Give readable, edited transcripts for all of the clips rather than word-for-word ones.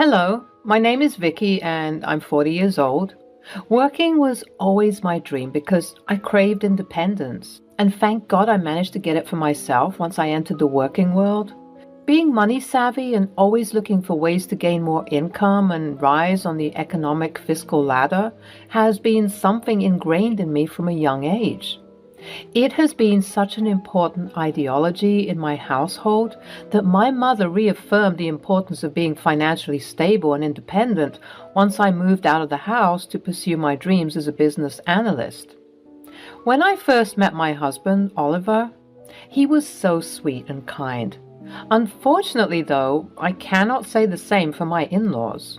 Hello, my name is Vicky and I'm 40 years old. Working was always my dream because I craved independence. And thank God I managed to get it for myself once I entered the working world. Being money savvy and always looking for ways to gain more income and rise on the economic fiscal ladder has been something ingrained in me from a young age. It has been such an important ideology in my household that my mother reaffirmed the importance of being financially stable and independent once I moved out of the house to pursue my dreams as a business analyst. When I first met my husband, Oliver, he was so sweet and kind. Unfortunately, though, I cannot say the same for my in-laws.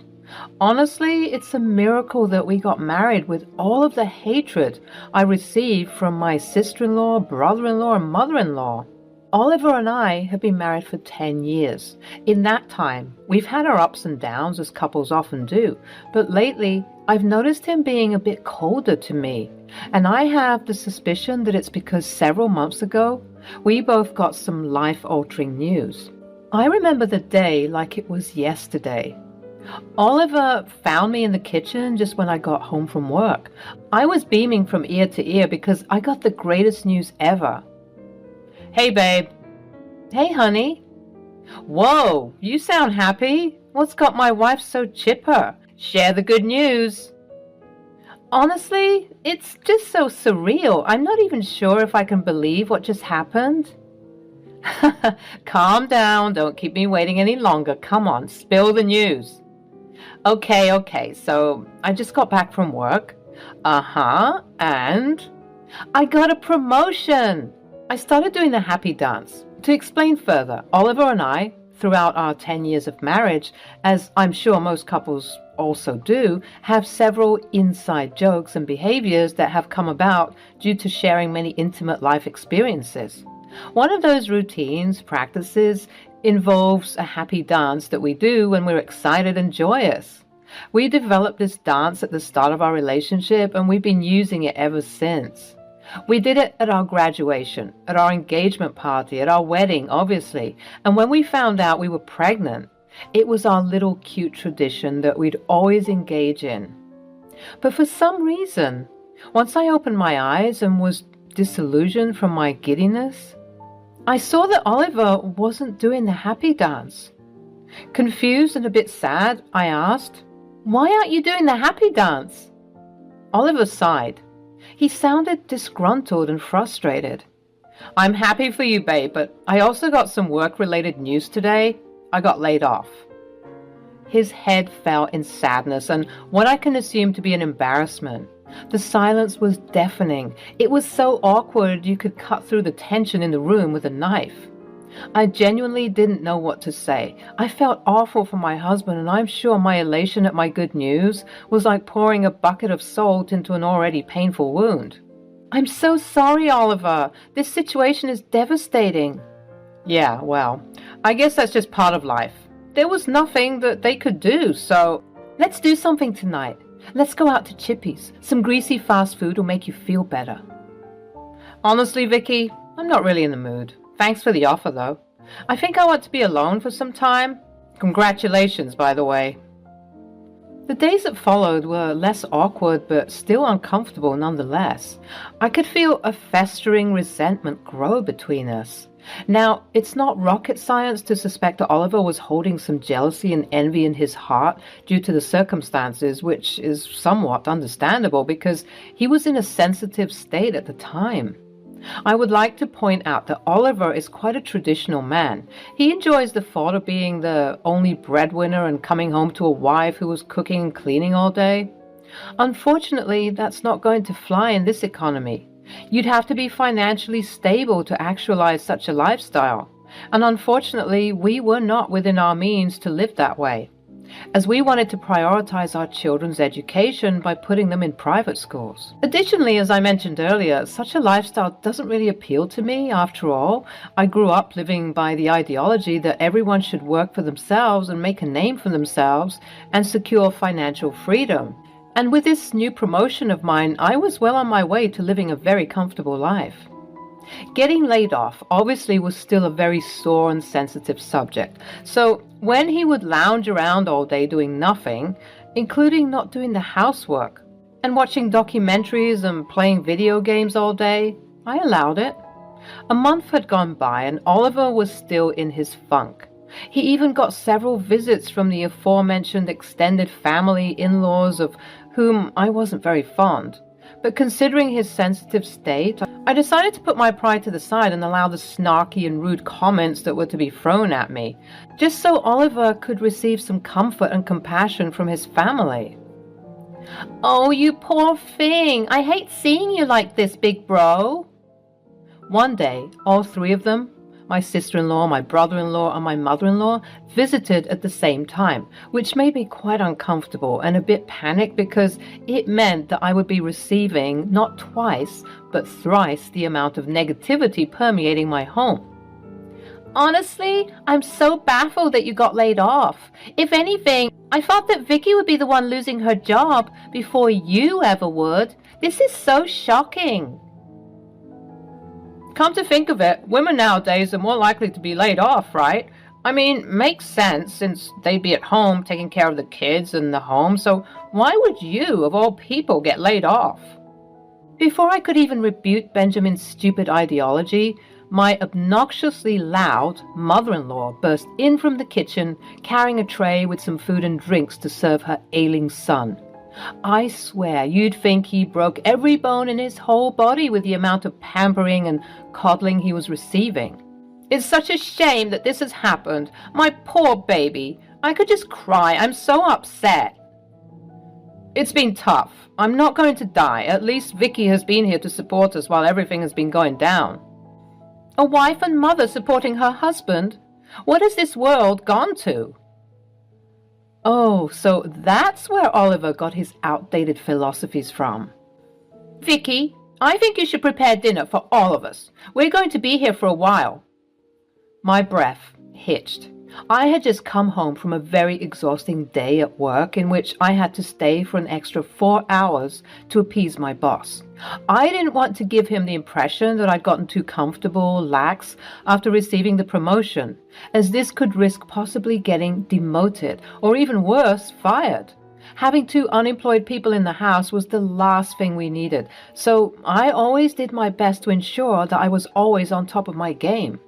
Honestly, it's a miracle that we got married with all of the hatred I received from my sister-in-law, brother-in-law, and mother-in-law. Oliver and I have been married for 10 years. In that time, we've had our ups and downs as couples often do, but lately I've noticed him being a bit colder to me, and I have the suspicion that it's because several months ago, we both got some life-altering news. I remember the day like it was yesterday. Oliver found me in the kitchen just when I got home from work. I was beaming from ear to ear because I got the greatest news ever. Hey, babe. Hey, honey. Whoa, you sound happy. What's got my wife so chipper? Share the good news. Honestly, it's just so surreal. I'm not even sure if I can believe what just happened. Calm down. Don't keep me waiting any longer. Come on, spill the news. Okay, so I just got back from work. And I got a promotion. I started doing the happy dance. To explain further, Oliver and I, throughout our 10 years of marriage, as I'm sure most couples also do, have several inside jokes and behaviors that have come about due to sharing many intimate life experiences. One of those routines, practices, involves a happy dance that we do when we're excited and joyous. We developed this dance at the start of our relationship and we've been using it ever since. We did it at our graduation, at our engagement party, at our wedding, obviously, and when we found out we were pregnant, it was our little cute tradition that we'd always engage in. But for some reason, once I opened my eyes and was disillusioned from my giddiness, I saw that Oliver wasn't doing the happy dance. Confused and a bit sad, I asked, "Why aren't you doing the happy dance?" Oliver sighed. He sounded disgruntled and frustrated. "I'm happy for you, babe, but I also got some work-related news today. I got laid off." His head fell in sadness and what I can assume to be an embarrassment. The silence was deafening. It was so awkward you could cut through the tension in the room with a knife. I genuinely didn't know what to say. I felt awful for my husband, and I'm sure my elation at my good news was like pouring a bucket of salt into an already painful wound. "I'm so sorry, Oliver. This situation is devastating." "Yeah, well, I guess that's just part of life. There was nothing that they could do, so let's do something tonight. Let's go out to Chippy's. Some greasy fast food will make you feel better." Honestly, Vicky, I'm not really in the mood. Thanks for the offer, though. I think I want to be alone for some time. Congratulations, by the way. The days that followed were less awkward, but still uncomfortable nonetheless. I could feel a festering resentment grow between us. Now, it's not rocket science to suspect that Oliver was holding some jealousy and envy in his heart due to the circumstances, which is somewhat understandable because he was in a sensitive state at the time. I would like to point out that Oliver is quite a traditional man. He enjoys the thought of being the only breadwinner and coming home to a wife who was cooking and cleaning all day. Unfortunately, that's not going to fly in this economy. You'd have to be financially stable to actualize such a lifestyle, and unfortunately, we were not within our means to live that way, as we wanted to prioritize our children's education by putting them in private schools. Additionally, as I mentioned earlier, such a lifestyle doesn't really appeal to me. After all, I grew up living by the ideology that everyone should work for themselves and make a name for themselves and secure financial freedom. And with this new promotion of mine, I was well on my way to living a very comfortable life. Getting laid off obviously was still a very sore and sensitive subject, so when he would lounge around all day doing nothing, including not doing the housework, and watching documentaries and playing video games all day, I allowed it. A month had gone by and Oliver was still in his funk. He even got several visits from the aforementioned extended family in-laws of whom I wasn't very fond. But considering his sensitive state, I decided to put my pride to the side and allow the snarky and rude comments that were to be thrown at me, just so Oliver could receive some comfort and compassion from his family. "Oh, you poor thing! I hate seeing you like this, big bro." One day, all three of them, my sister-in-law, my brother-in-law, and my mother-in-law, visited at the same time, which made me quite uncomfortable and a bit panicked because it meant that I would be receiving not twice, but thrice the amount of negativity permeating my home. "Honestly, I'm so baffled that you got laid off. If anything, I thought that Vicky would be the one losing her job before you ever would. This is so shocking." Come to think of it, women nowadays are more likely to be laid off, right? I mean, makes sense since they'd be at home taking care of the kids and the home, so why would you, of all people, get laid off? Before I could even rebuke Benjamin's stupid ideology, my obnoxiously loud mother-in-law burst in from the kitchen, carrying a tray with some food and drinks to serve her ailing son. I swear you'd think he broke every bone in his whole body with the amount of pampering and coddling he was receiving. "It's such a shame that this has happened. My poor baby. I could just cry. I'm so upset." "It's been tough. I'm not going to die. At least Vicky has been here to support us while everything has been going down." A wife and mother supporting her husband? What has this world gone to? Oh, so that's where Oliver got his outdated philosophies from. "Vicky, I think you should prepare dinner for all of us. We're going to be here for a while." My breath hitched. I had just come home from a very exhausting day at work in which I had to stay for an extra 4 hours to appease my boss. I didn't want to give him the impression that I'd gotten too comfortable, lax, after receiving the promotion, as this could risk possibly getting demoted, or even worse, fired. Having 2 unemployed people in the house was the last thing we needed, so I always did my best to ensure that I was always on top of my game.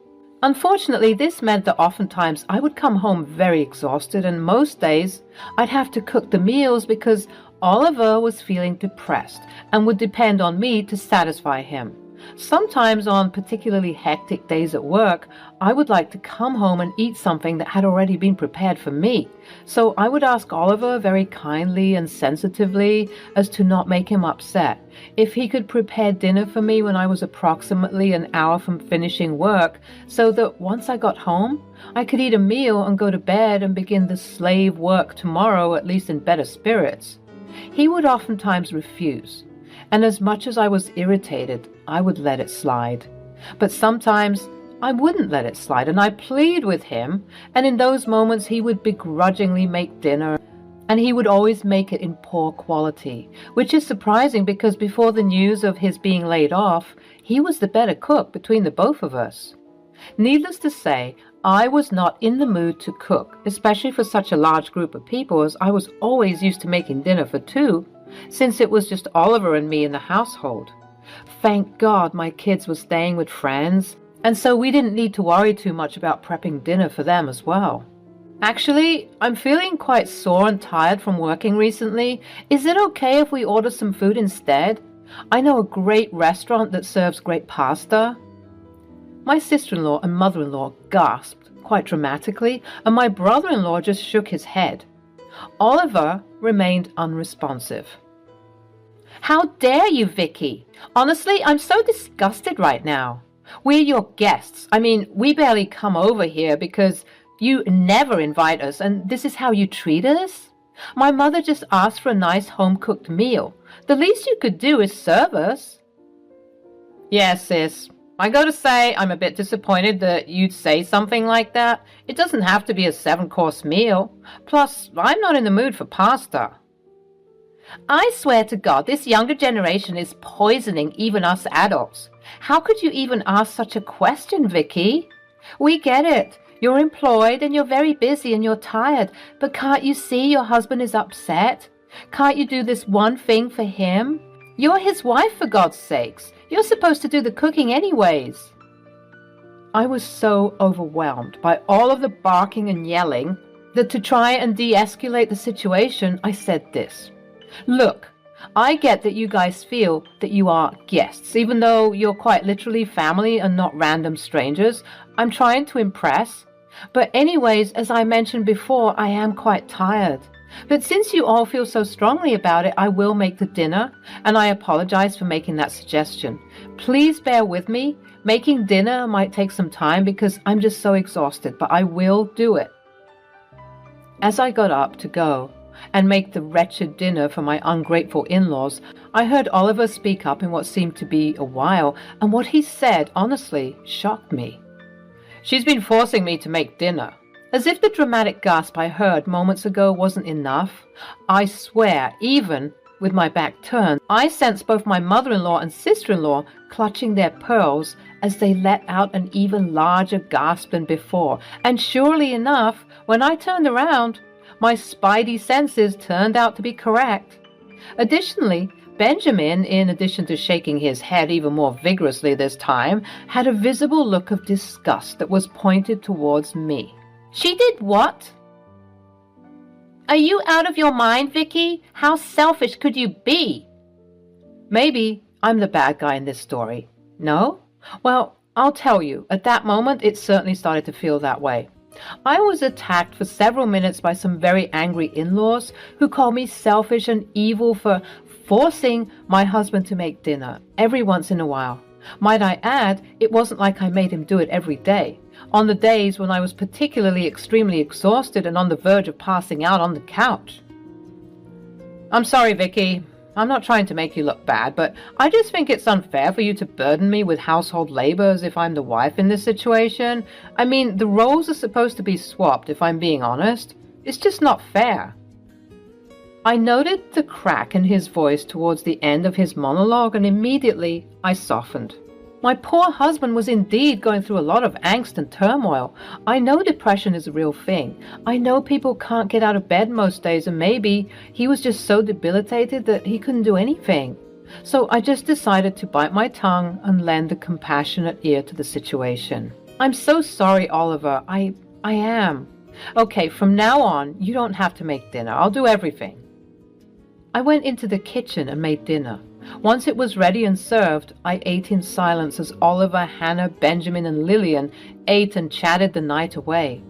Unfortunately, this meant that oftentimes I would come home very exhausted, and most days I'd have to cook the meals because Oliver was feeling depressed and would depend on me to satisfy him. Sometimes on particularly hectic days at work, I would like to come home and eat something that had already been prepared for me. So I would ask Oliver very kindly and sensitively, as to not make him upset, if he could prepare dinner for me when I was approximately an hour from finishing work, so that once I got home, I could eat a meal and go to bed and begin the slave work tomorrow, at least in better spirits. He would oftentimes refuse, and as much as I was irritated, I would let it slide. But sometimes I wouldn't let it slide, and I'd plead with him, and in those moments he would begrudgingly make dinner, and he would always make it in poor quality, which is surprising because before the news of his being laid off, he was the better cook between the both of us. Needless to say, I was not in the mood to cook, especially for such a large group of people, as I was always used to making dinner for 2, since it was just Oliver and me in the household. Thank God my kids were staying with friends, and so we didn't need to worry too much about prepping dinner for them as well. Actually, I'm feeling quite sore and tired from working recently. Is it okay if we order some food instead? I know a great restaurant that serves great pasta. My sister-in-law and mother-in-law gasped quite dramatically, and my brother-in-law just shook his head. Oliver remained unresponsive. "How dare you, Vicky? Honestly, I'm so disgusted right now. We're your guests. I mean, we barely come over here because you never invite us, and this is how you treat us? My mother just asked for a nice home-cooked meal. The least you could do is serve us." "Yes, sis. I gotta say, I'm a bit disappointed that you'd say something like that. It doesn't have to be a 7-course meal. Plus, I'm not in the mood for pasta." I swear to God, this younger generation is poisoning even us adults. How could you even ask such a question, Vicky? We get it. You're employed and you're very busy and you're tired, but can't you see your husband is upset? Can't you do this one thing for him? You're his wife, for God's sakes. You're supposed to do the cooking anyways. I was so overwhelmed by all of the barking and yelling that to try and de-escalate the situation, I said this. Look, I get that you guys feel that you are guests, even though you're quite literally family and not random strangers. I'm trying to impress. But anyways, as I mentioned before, I am quite tired. But since you all feel so strongly about it, I will make the dinner, and I apologize for making that suggestion. Please bear with me. Making dinner might take some time because I'm just so exhausted, but I will do it. As I got up to go and make the wretched dinner for my ungrateful in-laws, I heard Oliver speak up in what seemed to be a while, and what he said, honestly, shocked me. She's been forcing me to make dinner. As if the dramatic gasp I heard moments ago wasn't enough, I swear, even with my back turned, I sensed both my mother-in-law and sister-in-law clutching their pearls as they let out an even larger gasp than before. And surely enough, when I turned around, my spidey senses turned out to be correct. Additionally, Benjamin, in addition to shaking his head even more vigorously this time, had a visible look of disgust that was pointed towards me. She did what? Are you out of your mind, Vicky? How selfish could you be? Maybe I'm the bad guy in this story. No? Well, I'll tell you, at that moment it certainly started to feel that way. I was attacked for several minutes by some very angry in-laws who called me selfish and evil for forcing my husband to make dinner every once in a while. Might I add, it wasn't like I made him do it every day. On the days when I was particularly extremely exhausted and on the verge of passing out on the couch. I'm sorry, Vicky. I'm not trying to make you look bad, but I just think it's unfair for you to burden me with household labor as if I'm the wife in this situation. I mean, the roles are supposed to be swapped, if I'm being honest. It's just not fair. I noted the crack in his voice towards the end of his monologue, and immediately I softened. My poor husband was indeed going through a lot of angst and turmoil. I know depression is a real thing. I know people can't get out of bed most days, and maybe he was just so debilitated that he couldn't do anything. So I just decided to bite my tongue and lend a compassionate ear to the situation. I'm so sorry, Oliver. I am. Okay, from now on, you don't have to make dinner. I'll do everything. I went into the kitchen and made dinner. Once it was ready and served, I ate in silence as Oliver, Hannah, Benjamin, and Lillian ate and chatted the night away.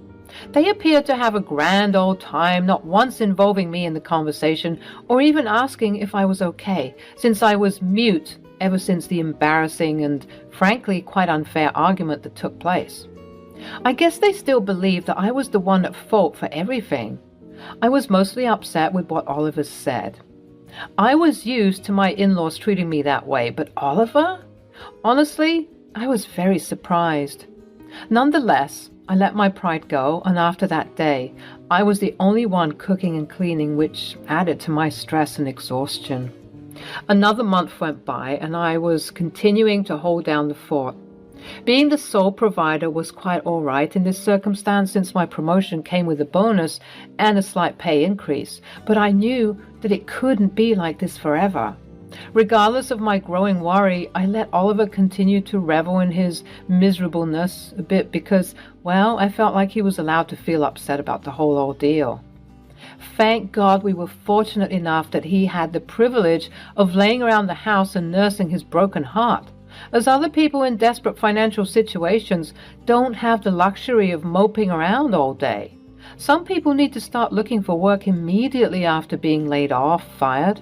They appeared to have a grand old time, not once involving me in the conversation or even asking if I was okay, since I was mute ever since the embarrassing and frankly quite unfair argument that took place. I guess they still believed that I was the one at fault for everything. I was mostly upset with what Oliver said. I was used to my in-laws treating me that way, but Oliver? Honestly, I was very surprised. Nonetheless, I let my pride go, and after that day, I was the only one cooking and cleaning, which added to my stress and exhaustion. Another month went by, and I was continuing to hold down the fort. Being the sole provider was quite all right in this circumstance, since my promotion came with a bonus and a slight pay increase, but I knew that it couldn't be like this forever. Regardless of my growing worry, I let Oliver continue to revel in his miserableness a bit because, well, I felt like he was allowed to feel upset about the whole ordeal. Thank God we were fortunate enough that he had the privilege of laying around the house and nursing his broken heart, as other people in desperate financial situations don't have the luxury of moping around all day. Some people need to start looking for work immediately after being laid off, fired,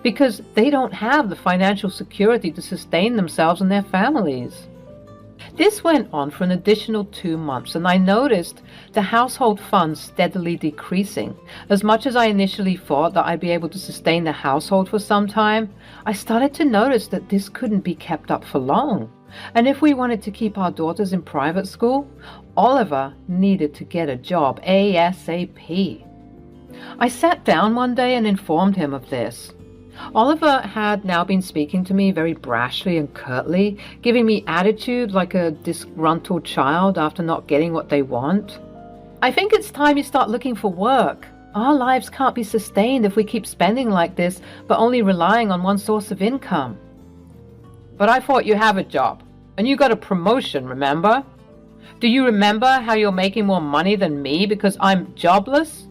because they don't have the financial security to sustain themselves and their families. This went on for an additional 2 months, and I noticed the household funds steadily decreasing. As much as I initially thought that I'd be able to sustain the household for some time, I started to notice that this couldn't be kept up for long. And if we wanted to keep our daughters in private school, Oliver needed to get a job ASAP. I sat down one day and informed him of this. Oliver had now been speaking to me very brashly and curtly, giving me attitude like a disgruntled child after not getting what they want. I think it's time you start looking for work. Our lives can't be sustained if we keep spending like this, but only relying on one source of income. But I thought you have a job, and you got a promotion, remember? Do you remember how you're making more money than me because I'm jobless?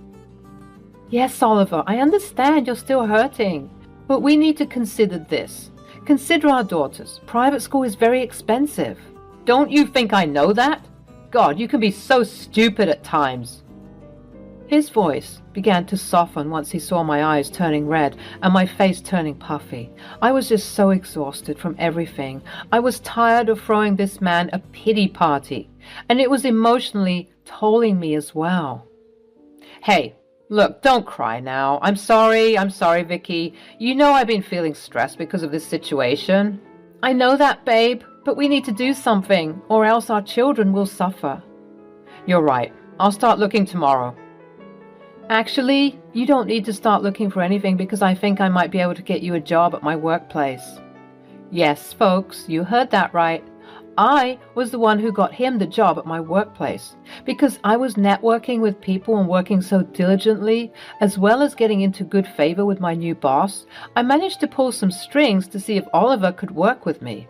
Yes, Oliver, I understand you're still hurting. But we need to consider this. Consider our daughters. Private school is very expensive. Don't you think I know that? God, you can be so stupid at times. His voice began to soften once he saw my eyes turning red and my face turning puffy. I was just so exhausted from everything. I was tired of throwing this man a pity party, and it was emotionally tolling me as well. Hey, look, don't cry now. I'm sorry, Vicky. You know I've been feeling stressed because of this situation. I know that, babe, but we need to do something, or else our children will suffer. You're right. I'll start looking tomorrow. Actually, you don't need to start looking for anything because I think I might be able to get you a job at my workplace. Yes, folks, you heard that right. I was the one who got him the job at my workplace because I was networking with people and working so diligently, as well as getting into good favor with my new boss. I managed to pull some strings to see if Oliver could work with me.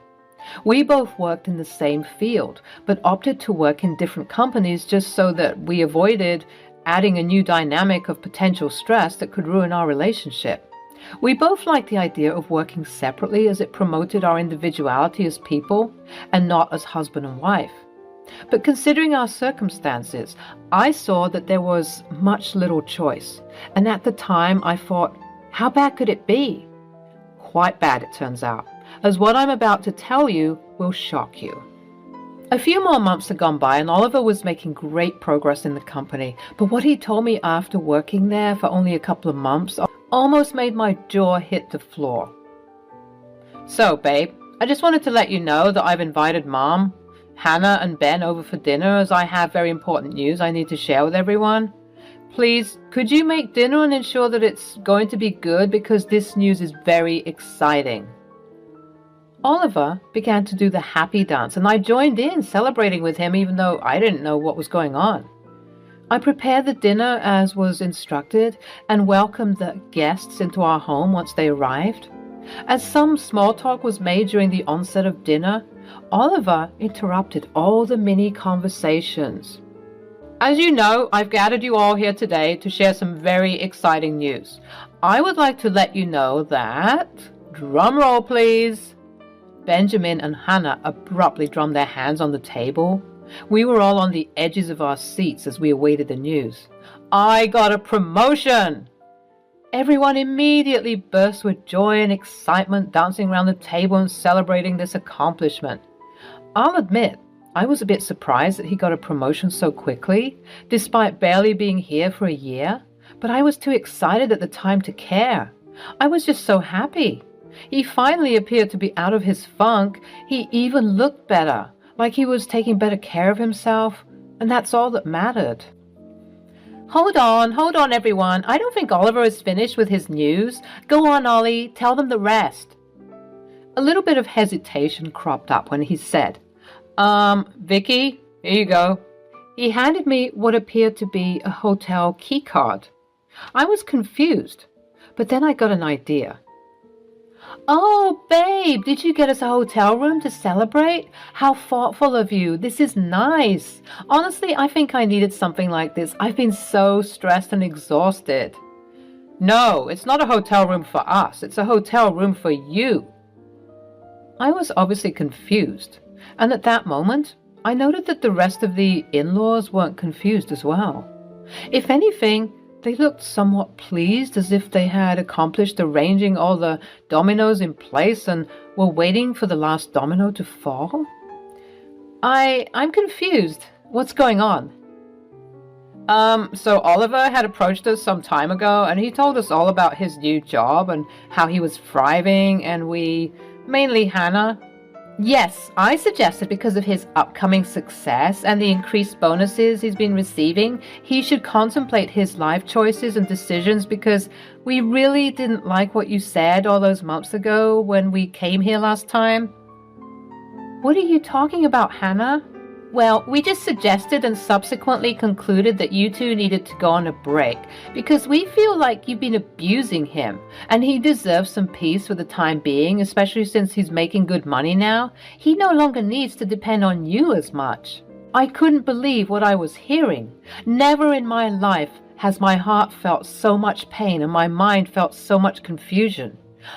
We both worked in the same field, but opted to work in different companies just so that we avoided adding a new dynamic of potential stress that could ruin our relationship. We both liked the idea of working separately as it promoted our individuality as people and not as husband and wife. But considering our circumstances, I saw that there was much little choice. And at the time I thought, how bad could it be? Quite bad, it turns out, as what I'm about to tell you will shock you. A few more months had gone by and Oliver was making great progress in the company, but what he told me after working there for only a couple of months almost made my jaw hit the floor. So, babe, I just wanted to let you know that I've invited Mom, Hannah, and Ben over for dinner as I have very important news I need to share with everyone. Please, could you make dinner and ensure that it's going to be good because this news is very exciting. Oliver began to do the happy dance, and I joined in, celebrating with him even though I didn't know what was going on. I prepared the dinner as was instructed and welcomed the guests into our home once they arrived. As some small talk was made during the onset of dinner, Oliver interrupted all the mini conversations. As you know, I've gathered you all here today to share some very exciting news. I would like to let you know that... Drum roll, please. Benjamin and Hannah abruptly drummed their hands on the table. We were all on the edges of our seats as we awaited the news. I got a promotion! Everyone immediately burst with joy and excitement, dancing around the table and celebrating this accomplishment. I'll admit, I was a bit surprised that he got a promotion so quickly, despite barely being here for a year, but I was too excited at the time to care. I was just so happy. He finally appeared to be out of his funk. He even looked better, like he was taking better care of himself, and that's all that mattered. Hold on, everyone. I don't think Oliver is finished with his news. Go on, Ollie, tell them the rest. A little bit of hesitation cropped up when he said, Vicky, here you go. He handed me what appeared to be a hotel key card. I was confused, but then I got an idea. Oh, babe, did you get us a hotel room to celebrate? How thoughtful of you. This is nice. Honestly, I think I needed something like this. I've been so stressed and exhausted. No, it's not a hotel room for us. It's a hotel room for you. I was obviously confused, and at that moment, I noted that the rest of the in-laws weren't confused as well. If anything, they looked somewhat pleased, as if they had accomplished arranging all the dominoes in place and were waiting for the last domino to fall. I'm confused. What's going on? So Oliver had approached us some time ago, and he told us all about his new job and how he was thriving, and we, mainly Hannah. Yes, I suggested because of his upcoming success and the increased bonuses he's been receiving, he should contemplate his life choices and decisions because we really didn't like what you said all those months ago when we came here last time. What are you talking about, Hannah? Well, we just suggested and subsequently concluded that you two needed to go on a break because we feel like you've been abusing him and he deserves some peace for the time being, especially since he's making good money now. He no longer needs to depend on you as much. I couldn't believe what I was hearing. Never in my life has my heart felt so much pain and my mind felt so much confusion.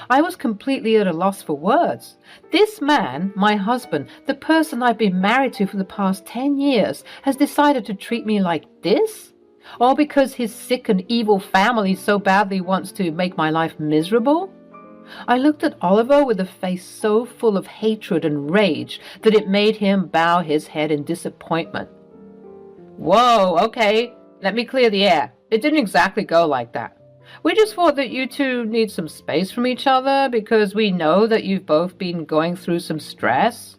I was completely at a loss for words. This man, my husband, the person I've been married to for the past 10 years, has decided to treat me like this? All because his sick and evil family so badly wants to make my life miserable? I looked at Oliver with a face so full of hatred and rage that it made him bow his head in disappointment. Whoa, okay, let me clear the air. It didn't exactly go like that. We just thought that you two need some space from each other because we know that you've both been going through some stress.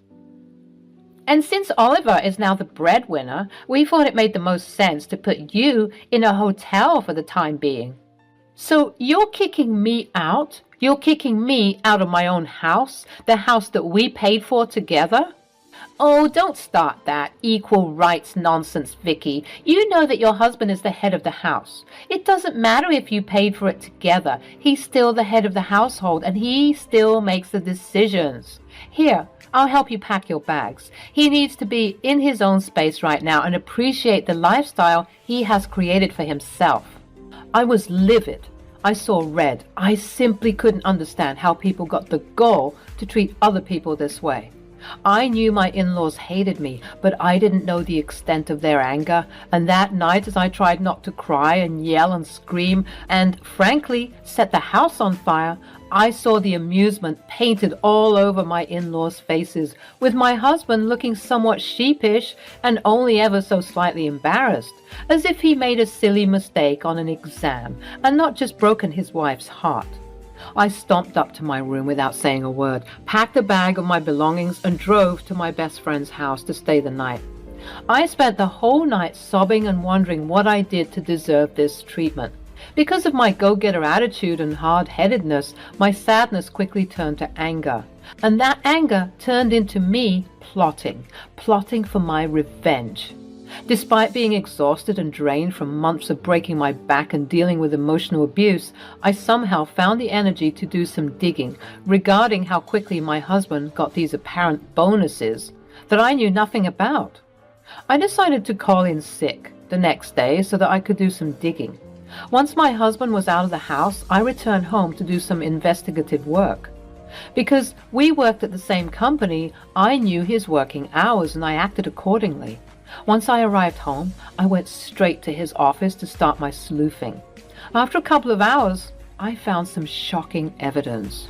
And since Oliver is now the breadwinner, we thought it made the most sense to put you in a hotel for the time being. So you're kicking me out? You're kicking me out of my own house, the house that we paid for together? Oh, don't start that equal rights nonsense, Vicky. You know that your husband is the head of the house. It doesn't matter if you paid for it together. He's still the head of the household, and he still makes the decisions. Here, I'll help you pack your bags. He needs to be in his own space right now and appreciate the lifestyle he has created for himself. I was livid. I saw red. I simply couldn't understand how people got the gall to treat other people this way. I knew my in-laws hated me, but I didn't know the extent of their anger, and that night as I tried not to cry and yell and scream and, frankly, set the house on fire, I saw the amusement painted all over my in-laws' faces, with my husband looking somewhat sheepish and only ever so slightly embarrassed, as if he made a silly mistake on an exam and not just broken his wife's heart. I stomped up to my room without saying a word, packed a bag of my belongings, and drove to my best friend's house to stay the night. I spent the whole night sobbing and wondering what I did to deserve this treatment. Because of my go-getter attitude and hard-headedness, my sadness quickly turned to anger. And that anger turned into me plotting for my revenge. Despite being exhausted and drained from months of breaking my back and dealing with emotional abuse, I somehow found the energy to do some digging regarding how quickly my husband got these apparent bonuses that I knew nothing about. I decided to call in sick the next day so that I could do some digging. Once my husband was out of the house, I returned home to do some investigative work. Because we worked at the same company, I knew his working hours and I acted accordingly. Once I arrived home, I went straight to his office to start my sleuthing. After a couple of hours, I found some shocking evidence.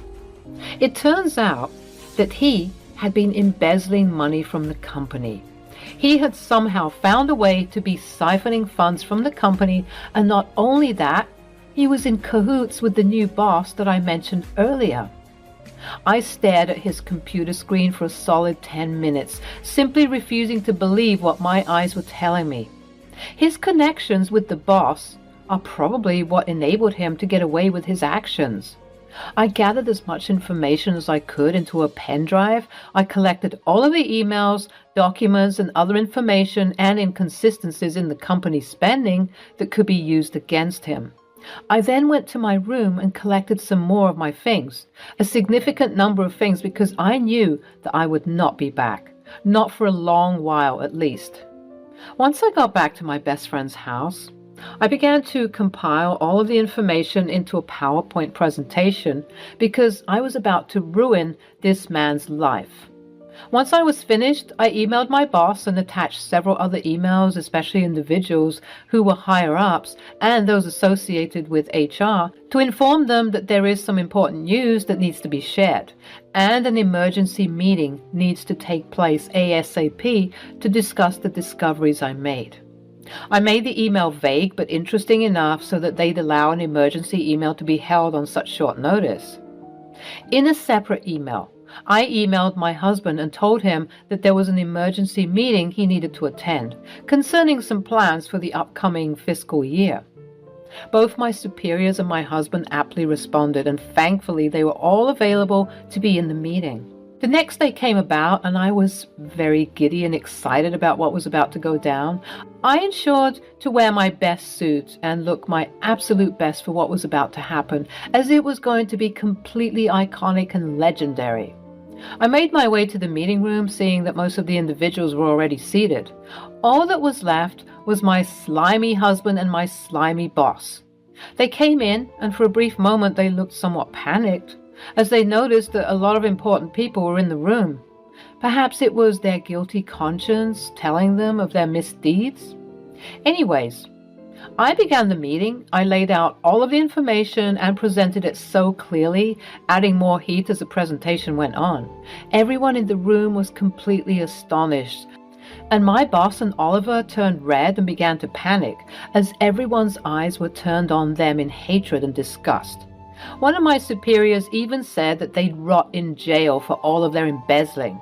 It turns out that he had been embezzling money from the company. He had somehow found a way to be siphoning funds from the company, and not only that, he was in cahoots with the new boss that I mentioned earlier. I stared at his computer screen for a solid 10 minutes, simply refusing to believe what my eyes were telling me. His connections with the boss are probably what enabled him to get away with his actions. I gathered as much information as I could into a pen drive. I collected all of the emails, documents, and other information and inconsistencies in the company's spending that could be used against him. I then went to my room and collected some more of my things, a significant number of things, because I knew that I would not be back, not for a long while at least. Once I got back to my best friend's house, I began to compile all of the information into a PowerPoint presentation because I was about to ruin this man's life. Once I was finished, I emailed my boss and attached several other emails, especially individuals who were higher-ups and those associated with HR, to inform them that there is some important news that needs to be shared, and an emergency meeting needs to take place ASAP to discuss the discoveries I made. I made the email vague but interesting enough so that they'd allow an emergency email to be held on such short notice. In a separate email, I emailed my husband and told him that there was an emergency meeting he needed to attend concerning some plans for the upcoming fiscal year. Both my superiors and my husband aptly responded, and thankfully they were all available to be in the meeting. The next day came about, and I was very giddy and excited about what was about to go down. I ensured to wear my best suit and look my absolute best for what was about to happen, as it was going to be completely iconic and legendary. I made my way to the meeting room, seeing that most of the individuals were already seated. All that was left was my slimy husband and my slimy boss. They came in, and for a brief moment they looked somewhat panicked, as they noticed that a lot of important people were in the room. Perhaps it was their guilty conscience telling them of their misdeeds. Anyways, I began the meeting. I laid out all of the information and presented it so clearly, adding more heat as the presentation went on. Everyone in the room was completely astonished, and my boss and Oliver turned red and began to panic, as everyone's eyes were turned on them in hatred and disgust. One of my superiors even said that they'd rot in jail for all of their embezzling.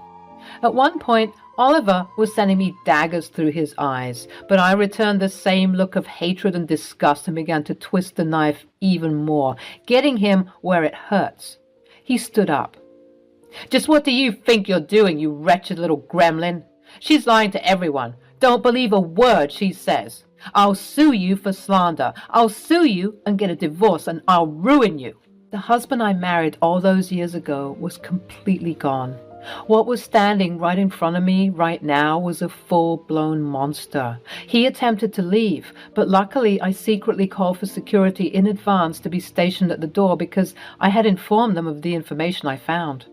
At one point, Oliver was sending me daggers through his eyes, but I returned the same look of hatred and disgust and began to twist the knife even more, getting him where it hurts. He stood up. "Just what do you think you're doing, you wretched little gremlin? She's lying to everyone. Don't believe a word she says. I'll sue you for slander. I'll sue you and get a divorce, and I'll ruin you." The husband I married all those years ago was completely gone. What was standing right in front of me right now was a full-blown monster. He attempted to leave, but luckily I secretly called for security in advance to be stationed at the door because I had informed them of the information I found.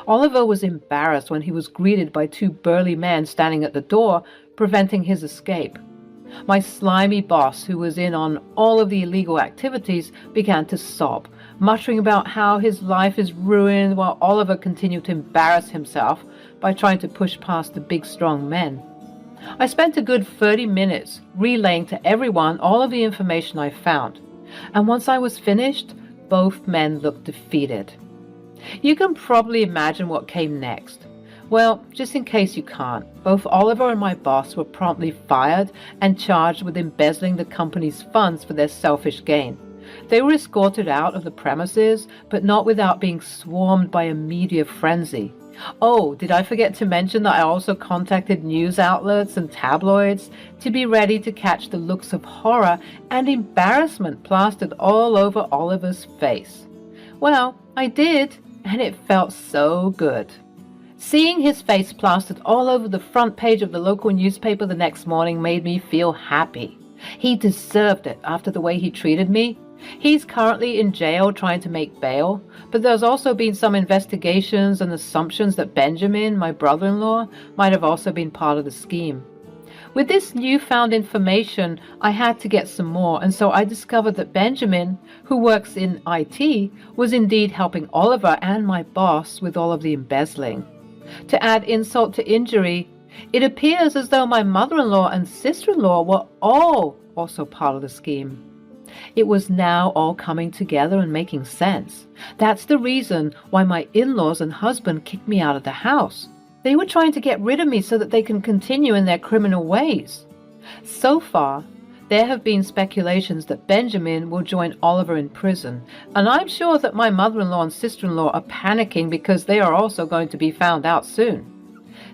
Oliver was embarrassed when he was greeted by two burly men standing at the door, preventing his escape. My slimy boss, who was in on all of the illegal activities, began to sob, muttering about how his life is ruined, while Oliver continued to embarrass himself by trying to push past the big strong men. I spent a good 30 minutes relaying to everyone all of the information I found, and once I was finished, both men looked defeated. You can probably imagine what came next. Well, just in case you can't, both Oliver and my boss were promptly fired and charged with embezzling the company's funds for their selfish gain. They were escorted out of the premises, but not without being swarmed by a media frenzy. Oh, did I forget to mention that I also contacted news outlets and tabloids to be ready to catch the looks of horror and embarrassment plastered all over Oliver's face? Well, I did, and it felt so good. Seeing his face plastered all over the front page of the local newspaper the next morning made me feel happy. He deserved it after the way he treated me. He's currently in jail trying to make bail, but there's also been some investigations and assumptions that Benjamin, my brother-in-law, might have also been part of the scheme. With this newfound information, I had to get some more, and so I discovered that Benjamin, who works in IT, was indeed helping Oliver and my boss with all of the embezzling. To add insult to injury, it appears as though my mother-in-law and sister-in-law were all also part of the scheme. It was now all coming together and making sense. That's the reason why my in-laws and husband kicked me out of the house. They were trying to get rid of me so that they can continue in their criminal ways. So far, there have been speculations that Benjamin will join Oliver in prison, and I'm sure that my mother-in-law and sister-in-law are panicking because they are also going to be found out soon.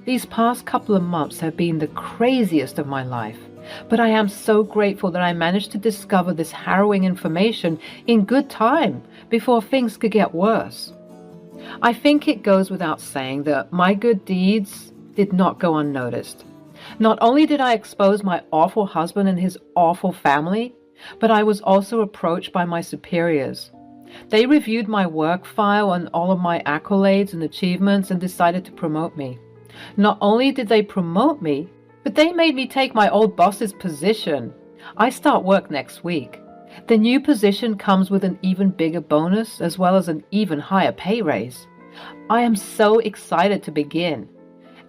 These past couple of months have been the craziest of my life, but I am so grateful that I managed to discover this harrowing information in good time before things could get worse. I think it goes without saying that my good deeds did not go unnoticed. Not only did I expose my awful husband and his awful family, but I was also approached by my superiors. They reviewed my work file and all of my accolades and achievements and decided to promote me. Not only did they promote me, but they made me take my old boss's position. I start work next week. The new position comes with an even bigger bonus as well as an even higher pay raise. I am so excited to begin.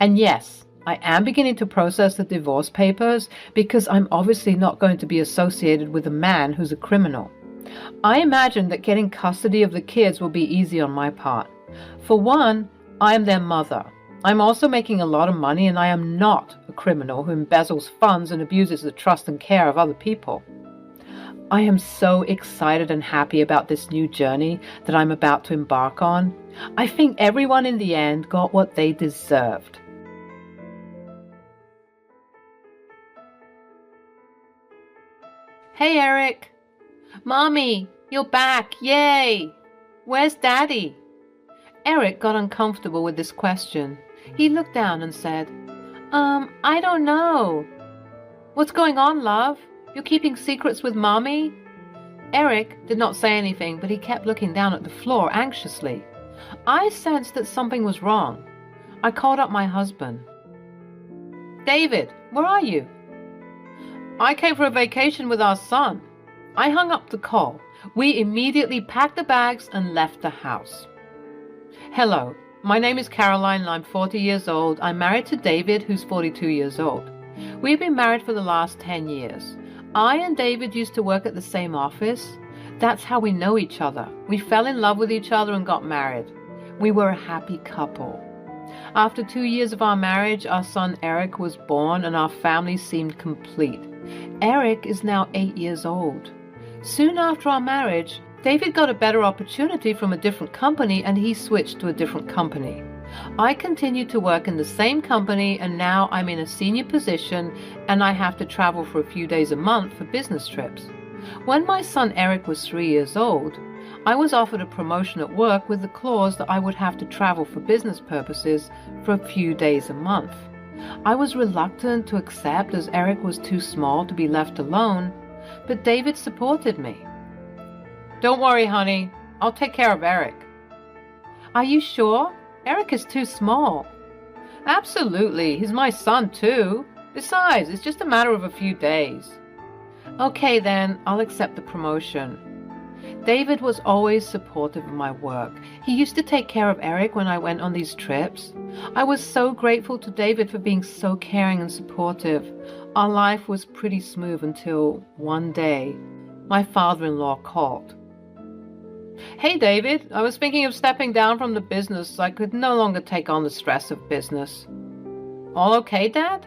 And yes, I am beginning to process the divorce papers because I'm obviously not going to be associated with a man who's a criminal. I imagine that getting custody of the kids will be easy on my part. For one, I am their mother. I'm also making a lot of money, and I am not a criminal who embezzles funds and abuses the trust and care of other people. I am so excited and happy about this new journey that I'm about to embark on. I think everyone in the end got what they deserved. Hey, Eric. Mommy, you're back. Yay! Where's Daddy? Eric got uncomfortable with this question. He looked down and said, I don't know. What's going on, love? You're keeping secrets with Mommy? Eric did not say anything, but he kept looking down at the floor anxiously. I sensed that something was wrong. I called up my husband. David, where are you? I came for a vacation with our son. I hung up the call. We immediately packed the bags and left the house. Hello, my name is Caroline and I'm 40 years old. I'm married to David, who's 42 years old. We've been married for the last 10 years. I and David used to work at the same office. That's how we know each other. We fell in love with each other and got married. We were a happy couple. After 2 years of our marriage, our son Eric was born and our family seemed complete. Eric is now 8 years old. Soon after our marriage, David got a better opportunity from a different company and he switched to a different company. I continued to work in the same company and now I'm in a senior position and I have to travel for a few days a month for business trips. When my son Eric was 3 years old, I was offered a promotion at work with the clause that I would have to travel for business purposes for a few days a month. I was reluctant to accept as Eric was too small to be left alone, but David supported me. Don't worry, honey. I'll take care of Eric. Are you sure? Eric is too small. Absolutely. He's my son, too. Besides, it's just a matter of a few days. Okay, then, I'll accept the promotion. David was always supportive of my work. He used to take care of Eric when I went on these trips. I was so grateful to David for being so caring and supportive. Our life was pretty smooth until one day, my father-in-law called. Hey, David, I was thinking of stepping down from the business. I could no longer take on the stress of business. All okay, Dad?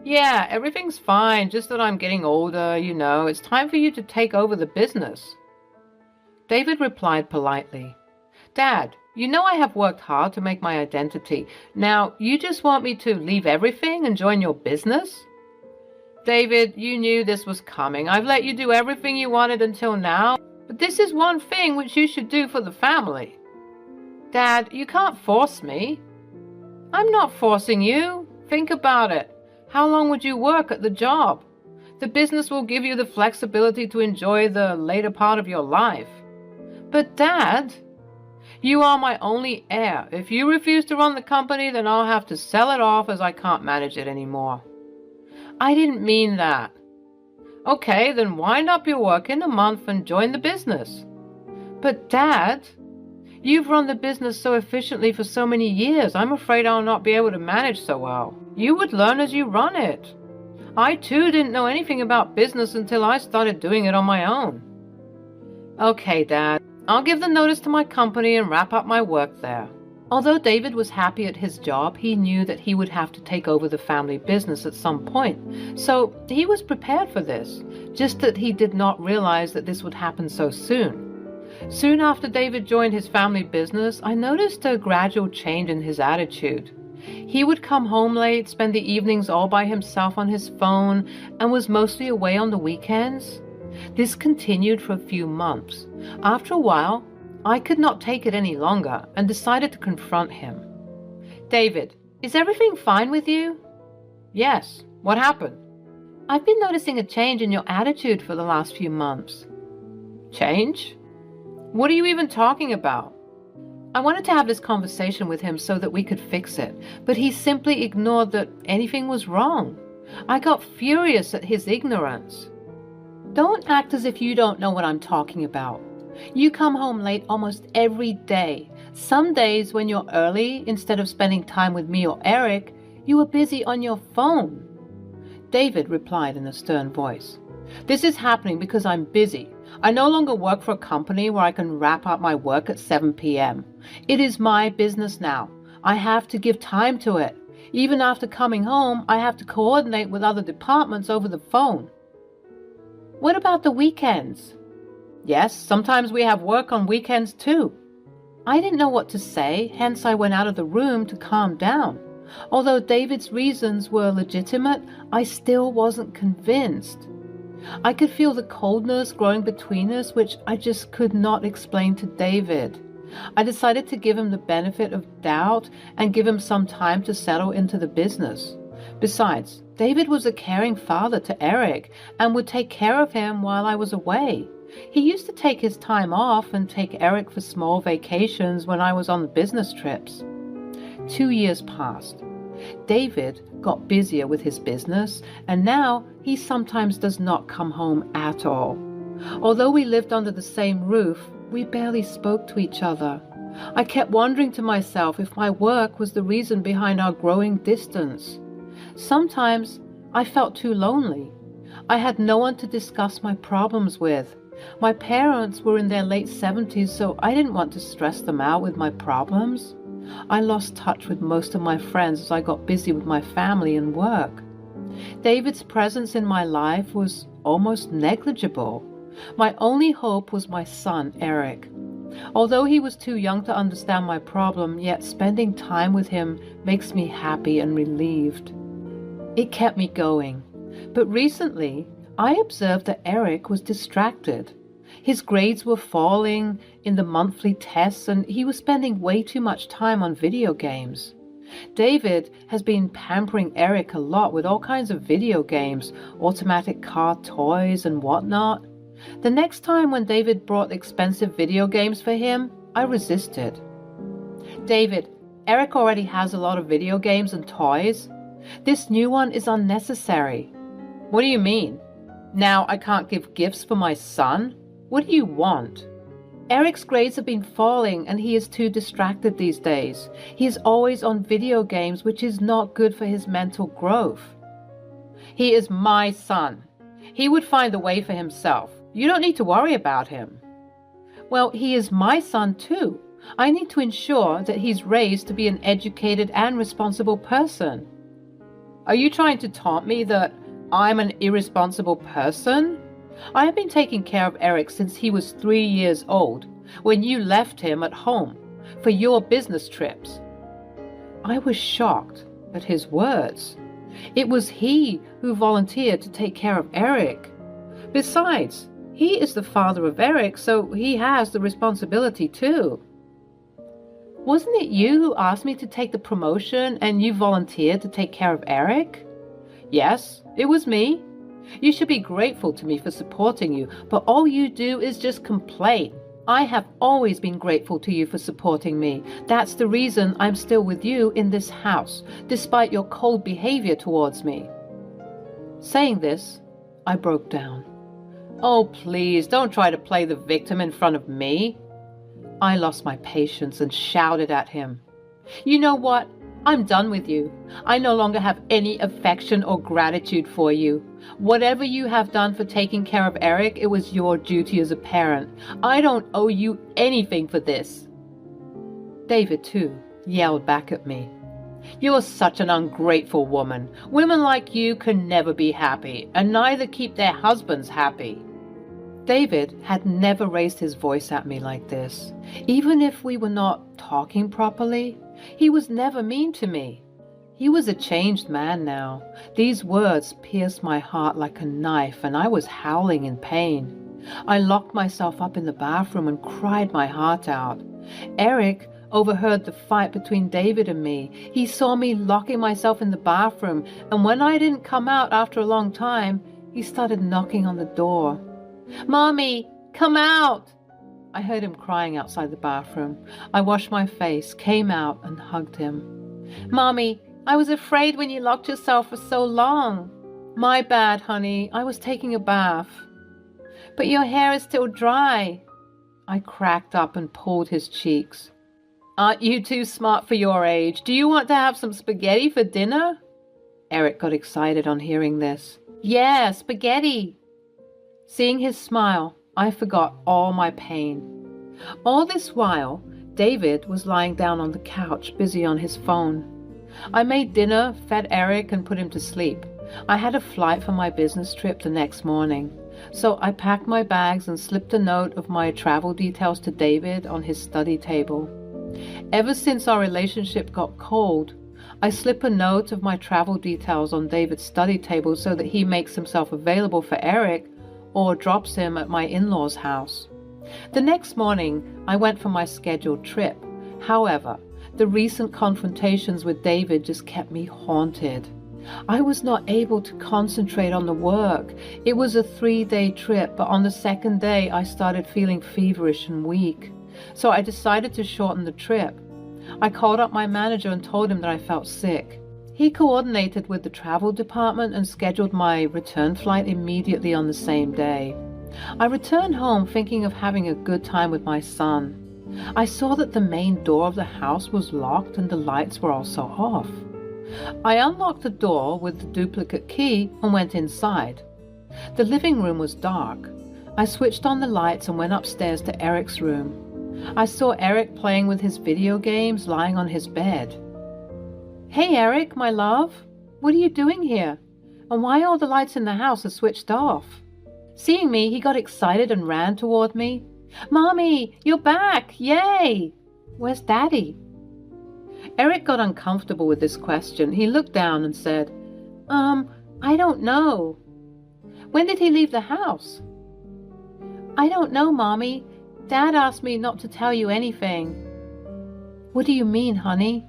Yeah, everything's fine, just that I'm getting older, It's time for you to take over the business. David replied politely, Dad, you know I have worked hard to make my identity. Now, you just want me to leave everything and join your business? David, you knew this was coming. I've let you do everything you wanted until now, but this is one thing which you should do for the family. Dad, you can't force me. I'm not forcing you. Think about it. How long would you work at the job? The business will give you the flexibility to enjoy the later part of your life. But Dad, you are my only heir. If you refuse to run the company, then I'll have to sell it off as I can't manage it anymore. I didn't mean that. Okay, then wind up your work in a month and join the business. But Dad, you've run the business so efficiently for so many years, I'm afraid I'll not be able to manage so well. You would learn as you run it. I too didn't know anything about business until I started doing it on my own. Okay, Dad, I'll give the notice to my company and wrap up my work there. Although David was happy at his job, he knew that he would have to take over the family business at some point. So he was prepared for this, just that he did not realize that this would happen so soon. Soon after David joined his family business, I noticed a gradual change in his attitude. He would come home late, spend the evenings all by himself on his phone, and was mostly away on the weekends. This continued for a few months. After a while, I could not take it any longer and decided to confront him. David, is everything fine with you? Yes. What happened? I've been noticing a change in your attitude for the last few months. Change? What are you even talking about? I wanted to have this conversation with him so that we could fix it, but he simply ignored that anything was wrong. I got furious at his ignorance. Don't act as if you don't know what I'm talking about. You come home late almost every day. Some days when you're early, instead of spending time with me or Eric, you are busy on your phone. David replied in a stern voice. This is happening because I'm busy. I no longer work for a company where I can wrap up my work at 7 p.m. It is my business now. I have to give time to it. Even after coming home, I have to coordinate with other departments over the phone. What about the weekends? Yes, sometimes we have work on weekends too. I didn't know what to say, hence I went out of the room to calm down. Although David's reasons were legitimate, I still wasn't convinced. I could feel the coldness growing between us, which I just could not explain to David. I decided to give him the benefit of doubt and give him some time to settle into the business. Besides, David was a caring father to Eric and would take care of him while I was away. He used to take his time off and take Eric for small vacations when I was on the business trips. 2 years passed. David got busier with his business, and now he sometimes does not come home at all. Although we lived under the same roof, we barely spoke to each other. I kept wondering to myself if my work was the reason behind our growing distance. Sometimes I felt too lonely. I had no one to discuss my problems with. My parents were in their late 70s, so I didn't want to stress them out with my problems. I lost touch with most of my friends as I got busy with my family and work. David's presence in my life was almost negligible. My only hope was my son, Eric. Although he was too young to understand my problem, yet spending time with him makes me happy and relieved. It kept me going. But recently, I observed that Eric was distracted. His grades were falling in the monthly tests, and he was spending way too much time on video games. David has been pampering Eric a lot with all kinds of video games, automatic car toys and whatnot. The next time when David brought expensive video games for him, I resisted. David, Eric already has a lot of video games and toys. This new one is unnecessary. What do you mean? Now I can't give gifts for my son? What do you want? Eric's grades have been falling and he is too distracted these days. He is always on video games, which is not good for his mental growth. He is my son. He would find a way for himself. You don't need to worry about him. Well, he is my son too. I need to ensure that he's raised to be an educated and responsible person. Are you trying to taunt me that I'm an irresponsible person? I have been taking care of Eric since he was 3 years old, when you left him at home for your business trips. I was shocked at his words. It was he who volunteered to take care of Eric. Besides, he is the father of Eric, so he has the responsibility too. Wasn't it you who asked me to take the promotion and you volunteered to take care of Eric? Yes, it was me. You should be grateful to me for supporting you, but all you do is just complain. I have always been grateful to you for supporting me. That's the reason I'm still with you in this house, despite your cold behavior towards me. Saying this, I broke down. Oh, please, don't try to play the victim in front of me. I lost my patience and shouted at him. You know what? I'm done with you. I no longer have any affection or gratitude for you. Whatever you have done for taking care of Eric, it was your duty as a parent. I don't owe you anything for this. David, too, yelled back at me. You're such an ungrateful woman. Women like you can never be happy, and neither keep their husbands happy. David had never raised his voice at me like this. Even if we were not talking properly, he was never mean to me. He was a changed man now. These words pierced my heart like a knife, and I was howling in pain. I locked myself up in the bathroom and cried my heart out. Eric overheard the fight between David and me. He saw me locking myself in the bathroom, and when I didn't come out after a long time, he started knocking on the door. Mommy, come out! I heard him crying outside the bathroom. I washed my face, came out, and hugged him. Mommy, I was afraid when you locked yourself for so long. My bad, honey. I was taking a bath. But your hair is still dry. I cracked up and pulled his cheeks. Aren't you too smart for your age? Do you want to have some spaghetti for dinner? Eric got excited on hearing this. Yeah, spaghetti. Seeing his smile, I forgot all my pain. All this while, David was lying down on the couch, busy on his phone. I made dinner, fed Eric, and put him to sleep. I had a flight for my business trip the next morning, so I packed my bags and slipped a note of my travel details to David on his study table. Ever since our relationship got cold, I slip a note of my travel details on David's study table so that he makes himself available for Eric or drops him at my in-laws' house. The next morning, I went for my scheduled trip. However, the recent confrontations with David just kept me haunted. I was not able to concentrate on the work. It was a 3-day trip, but on the second day, I started feeling feverish and weak. So I decided to shorten the trip. I called up my manager and told him that I felt sick. He coordinated with the travel department and scheduled my return flight immediately on the same day. I returned home thinking of having a good time with my son. I saw that the main door of the house was locked and the lights were also off. I unlocked the door with the duplicate key and went inside. The living room was dark. I switched on the lights and went upstairs to Eric's room. I saw Eric playing with his video games, lying on his bed. "Hey Eric, my love, what are you doing here? And why all the lights in the house are switched off?" Seeing me, he got excited and ran toward me. "Mommy, you're back! Yay! Where's Daddy?" Eric got uncomfortable with this question. He looked down and said, I don't know." "When did he leave the house?" "I don't know, Mommy. Dad asked me not to tell you anything." "What do you mean, honey?"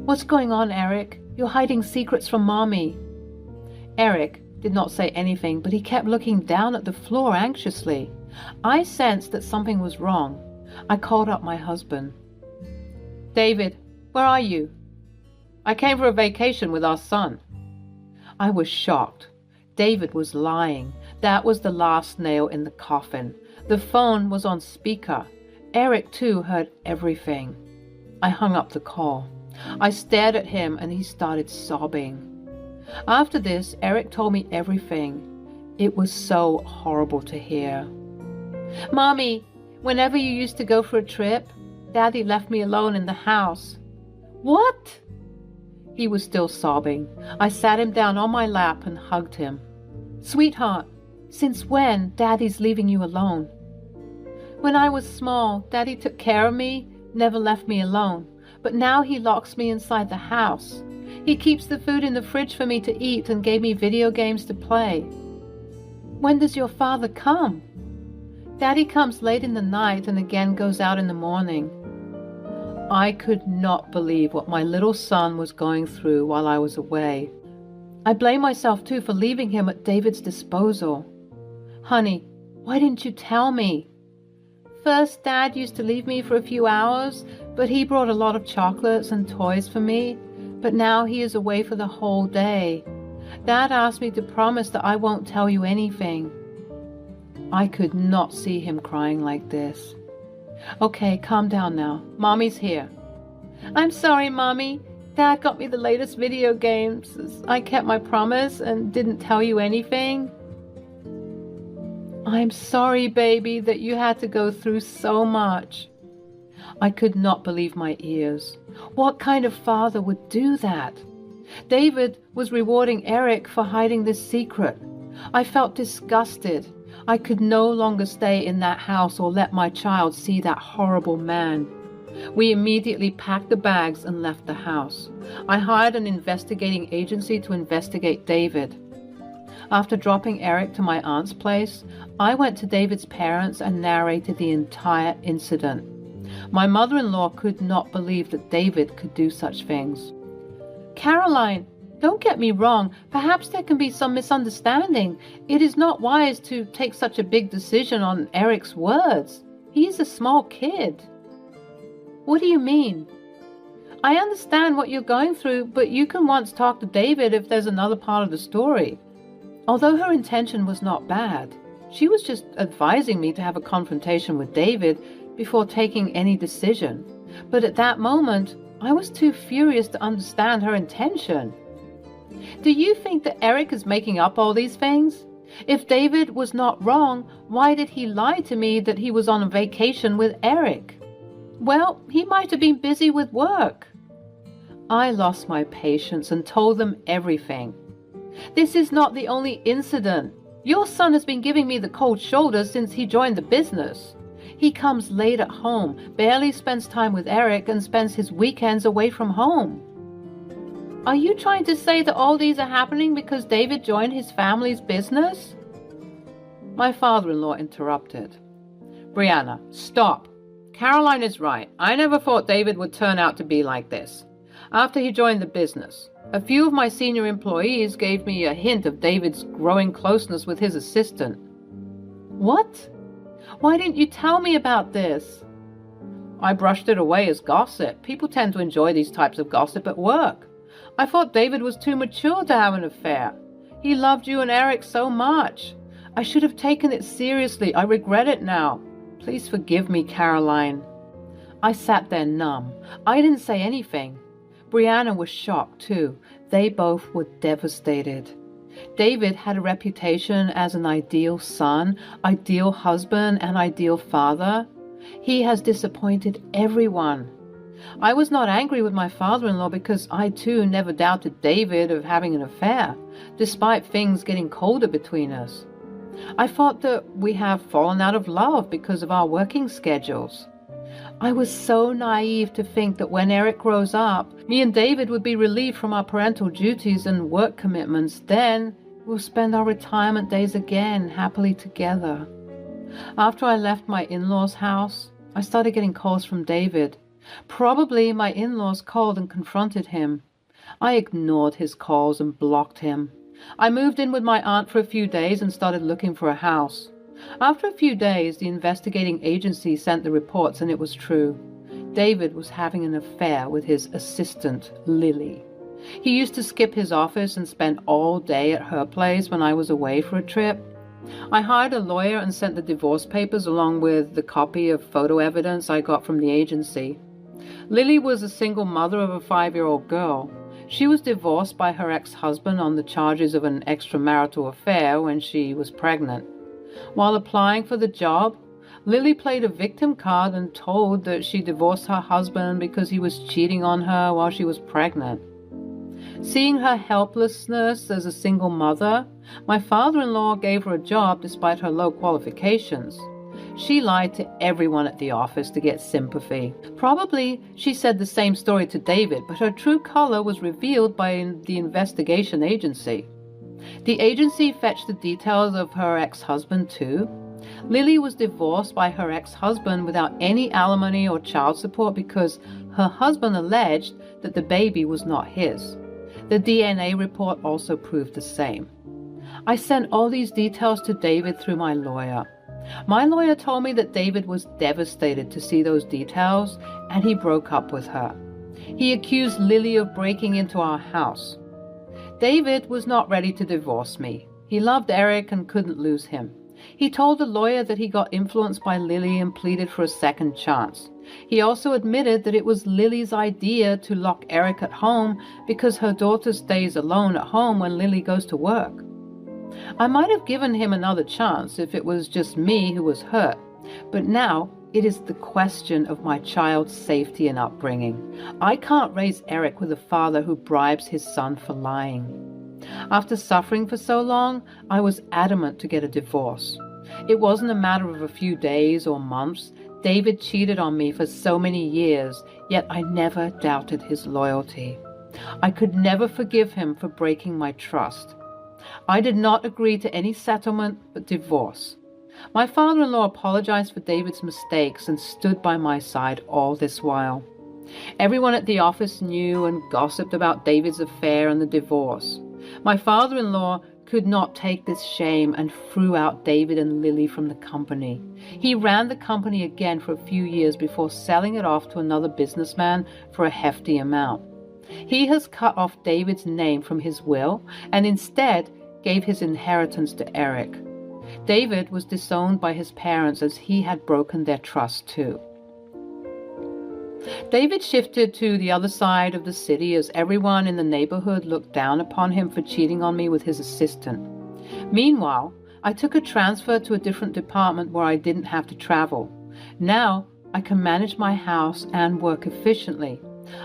"What's going on, Eric? You're hiding secrets from Mommy." Eric did not say anything, but he kept looking down at the floor anxiously. I sensed that something was wrong. I called up my husband. "David, where are you?" "I came for a vacation with our son." I was shocked. David was lying. That was the last nail in the coffin. The phone was on speaker. Eric, too, heard everything. I hung up the call. I stared at him and he started sobbing. After this, Eric told me everything. It was so horrible to hear. "Mommy, whenever you used to go for a trip, Daddy left me alone in the house." "What?" He was still sobbing. I sat him down on my lap and hugged him. "Sweetheart, since when Daddy's leaving you alone?" "When I was small, Daddy took care of me, never left me alone. But now he locks me inside the house. He keeps the food in the fridge for me to eat and gave me video games to play." "When does your father come?" "Daddy comes late in the night and again goes out in the morning." I could not believe what my little son was going through while I was away. I blame myself too for leaving him at David's disposal. "Honey, why didn't you tell me?" "First, Dad used to leave me for a few hours, but he brought a lot of chocolates and toys for me. But now he is away for the whole day. Dad asked me to promise that I won't tell you anything." I could not see him crying like this. "Okay, calm down now. Mommy's here." "I'm sorry, Mommy. Dad got me the latest video games. I kept my promise and didn't tell you anything." "I'm sorry, baby, that you had to go through so much." I could not believe my ears. What kind of father would do that? David was rewarding Eric for hiding this secret. I felt disgusted. I could no longer stay in that house or let my child see that horrible man. We immediately packed the bags and left the house. I hired an investigating agency to investigate David. After dropping Eric to my aunt's place, I went to David's parents and narrated the entire incident. My mother-in-law could not believe that David could do such things. "Caroline, don't get me wrong. Perhaps there can be some misunderstanding. It is not wise to take such a big decision on Eric's words. He is a small kid." "What do you mean?" "I understand what you're going through, but you can once talk to David if there's another part of the story." Although her intention was not bad, she was just advising me to have a confrontation with David before taking any decision. But at that moment, I was too furious to understand her intention. "Do you think that Eric is making up all these things? If David was not wrong, why did he lie to me that he was on a vacation with Eric?" Well, he might have been busy with work. I lost my patience and told them everything. This is not the only incident. Your son has been giving me the cold shoulder since he joined the business. He comes late at home, barely spends time with Eric, and spends his weekends away from home. Are you trying to say that all these are happening because David joined his family's business? My father-in-law interrupted. Brianna, stop. Caroline is right. I never thought David would turn out to be like this. After he joined the business, a few of my senior employees gave me a hint of David's growing closeness with his assistant. What? Why didn't you tell me about this? I brushed it away as gossip. People tend to enjoy these types of gossip at work. I thought David was too mature to have an affair. He loved you and Eric so much. I should have taken it seriously. I regret it now. Please forgive me, Caroline. I sat there numb. I didn't say anything. Brianna was shocked too. They both were devastated. David had a reputation as an ideal son, ideal husband, and ideal father. He has disappointed everyone. I was not angry with my father-in-law because I too never doubted David of having an affair, despite things getting colder between us. I thought that we have fallen out of love because of our working schedules. I was so naive to think that when Eric grows up, me and David would be relieved from our parental duties and work commitments. Then we'll spend our retirement days again happily together. After I left my in-laws' house, I started getting calls from David. Probably my in-laws called and confronted him. I ignored his calls and blocked him. I moved in with my aunt for a few days and started looking for a house. After a few days, the investigating agency sent the reports, and it was true. David was having an affair with his assistant, Lily. He used to skip his office and spend all day at her place when I was away for a trip. I hired a lawyer and sent the divorce papers along with the copy of photo evidence I got from the agency. Lily was a single mother of a 5-year-old girl. She was divorced by her ex-husband on the charges of an extramarital affair when she was pregnant. While applying for the job, Lily played a victim card and told that she divorced her husband because he was cheating on her while she was pregnant. Seeing her helplessness as a single mother, my father-in-law gave her a job despite her low qualifications. She lied to everyone at the office to get sympathy. Probably she said the same story to David, but her true color was revealed by the investigation agency. The agency fetched the details of her ex-husband too. Lily was divorced by her ex-husband without any alimony or child support because her husband alleged that the baby was not his. The DNA report also proved the same. I sent all these details to David through my lawyer. My lawyer told me that David was devastated to see those details, and he broke up with her. He accused Lily of breaking into our house. David was not ready to divorce me. He loved Eric and couldn't lose him. He told the lawyer that he got influenced by Lily and pleaded for a second chance. He also admitted that it was Lily's idea to lock Eric at home because her daughter stays alone at home when Lily goes to work. I might have given him another chance if it was just me who was hurt, but now it is the question of my child's safety and upbringing. I can't raise Eric with a father who bribes his son for lying. After suffering for so long, I was adamant to get a divorce. It wasn't a matter of a few days or months. David cheated on me for so many years, yet I never doubted his loyalty. I could never forgive him for breaking my trust. I did not agree to any settlement but divorce. My father-in-law apologized for David's mistakes and stood by my side all this while. Everyone at the office knew and gossiped about David's affair and the divorce. My father-in-law could not take this shame and threw out David and Lily from the company. He ran the company again for a few years before selling it off to another businessman for a hefty amount. He has cut off David's name from his will and instead gave his inheritance to Eric. David was disowned by his parents as he had broken their trust too. David shifted to the other side of the city as everyone in the neighborhood looked down upon him for cheating on me with his assistant. Meanwhile, I took a transfer to a different department where I didn't have to travel. Now, I can manage my house and work efficiently.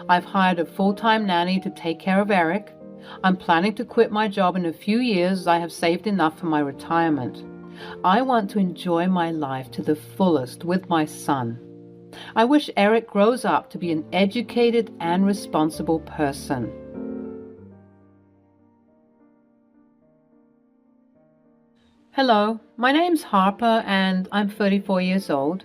I've hired a full-time nanny to take care of Eric. I'm planning to quit my job in a few years as I have saved enough for my retirement. I want to enjoy my life to the fullest with my son. I wish Eric grows up to be an educated and responsible person. Hello, my name's Harper and I'm 34 years old.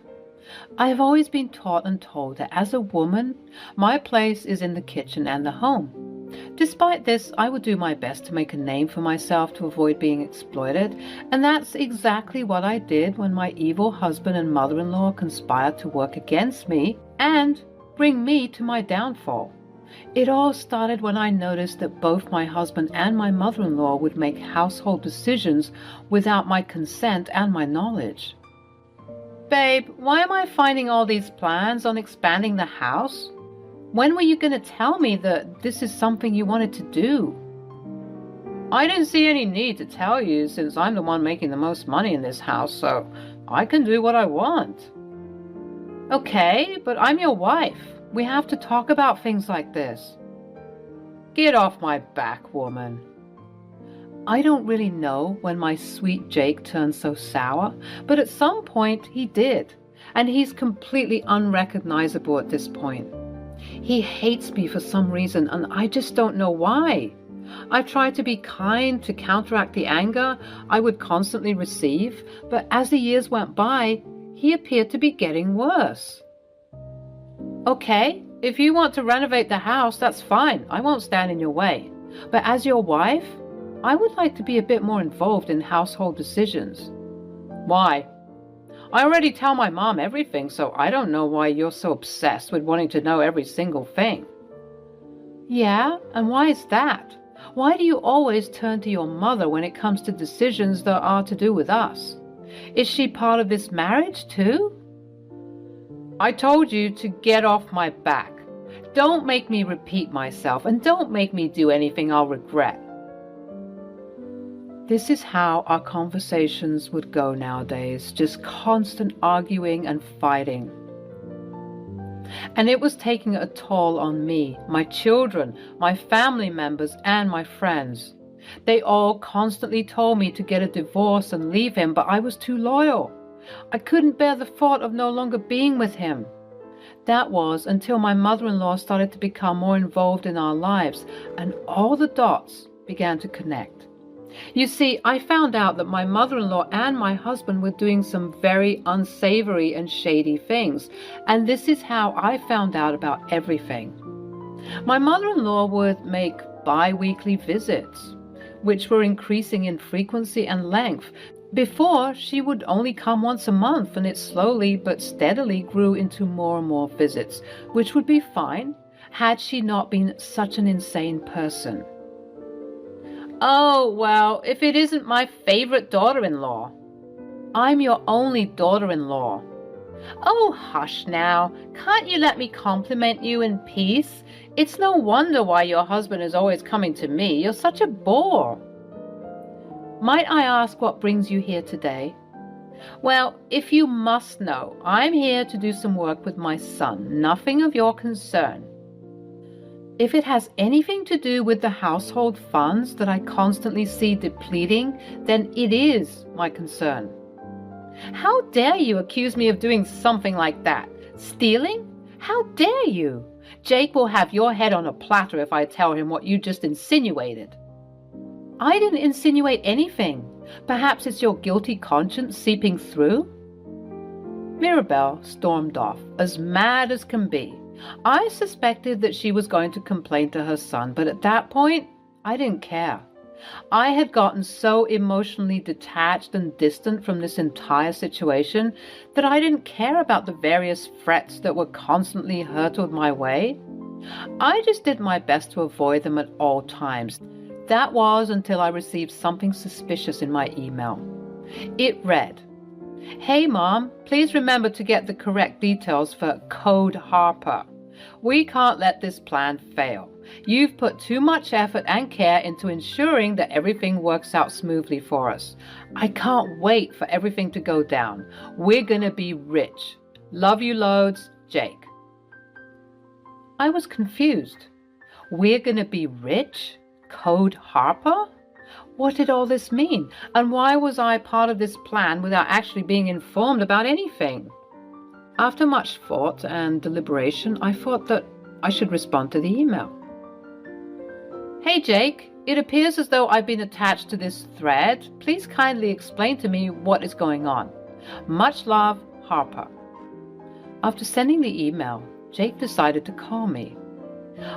I have always been taught and told that as a woman, my place is in the kitchen and the home. Despite this, I will do my best to make a name for myself to avoid being exploited, and that's exactly what I did when my evil husband and mother-in-law conspired to work against me and bring me to my downfall. It all started when I noticed that both my husband and my mother-in-law would make household decisions without my consent and my knowledge. Babe, why am I finding all these plans on expanding the house? When were you going to tell me that this is something you wanted to do? I didn't see any need to tell you since I'm the one making the most money in this house, so I can do what I want. Okay, but I'm your wife. We have to talk about things like this. Get off my back, woman. I don't really know when my sweet Jake turned so sour, but at some point he did, and he's completely unrecognizable at this point. He hates me for some reason, and I just don't know why. I tried to be kind to counteract the anger I would constantly receive, but as the years went by, he appeared to be getting worse. Okay, if you want to renovate the house, that's fine. I won't stand in your way. But as your wife, I would like to be a bit more involved in household decisions. Why? I already tell my mom everything, so I don't know why you're so obsessed with wanting to know every single thing. Yeah, and why is that? Why do you always turn to your mother when it comes to decisions that are to do with us? Is she part of this marriage too? I told you to get off my back. Don't make me repeat myself, and don't make me do anything I'll regret. This is how our conversations would go nowadays, just constant arguing and fighting. And it was taking a toll on me, my children, my family members, and my friends. They all constantly told me to get a divorce and leave him, but I was too loyal. I couldn't bear the thought of no longer being with him. That was until my mother-in-law started to become more involved in our lives, and all the dots began to connect. You see, I found out that my mother-in-law and my husband were doing some very unsavory and shady things, and this is how I found out about everything. My mother-in-law would make bi-weekly visits, which were increasing in frequency and length. Before, she would only come once a month, and it slowly but steadily grew into more and more visits, which would be fine had she not been such an insane person. Oh, well, if it isn't my favorite daughter-in-law. I'm your only daughter-in-law. Oh, hush now. Can't you let me compliment you in peace? It's no wonder why your husband is always coming to me. You're such a bore. Might I ask what brings you here today? Well, if you must know, I'm here to do some work with my son. Nothing of your concern. If it has anything to do with the household funds that I constantly see depleting, then it is my concern. How dare you accuse me of doing something like that? Stealing? How dare you? Jake will have your head on a platter if I tell him what you just insinuated. I didn't insinuate anything. Perhaps it's your guilty conscience seeping through? Mirabelle stormed off, as mad as can be. I suspected that she was going to complain to her son, but at that point, I didn't care. I had gotten so emotionally detached and distant from this entire situation that I didn't care about the various threats that were constantly hurtled my way. I just did my best to avoid them at all times. That was until I received something suspicious in my email. It read, "Hey Mom, please remember to get the correct details for Code Harper. We can't let this plan fail. You've put too much effort and care into ensuring that everything works out smoothly for us. I can't wait for everything to go down. We're gonna be rich. Love you loads, Jake. I was confused. We're gonna be rich? Code Harper? What did all this mean? And why was I part of this plan without actually being informed about anything? After much thought and deliberation, I thought that I should respond to the email. Hey Jake, it appears as though I've been attached to this thread. Please kindly explain to me what is going on. Much love, Harper. After sending the email, Jake decided to call me.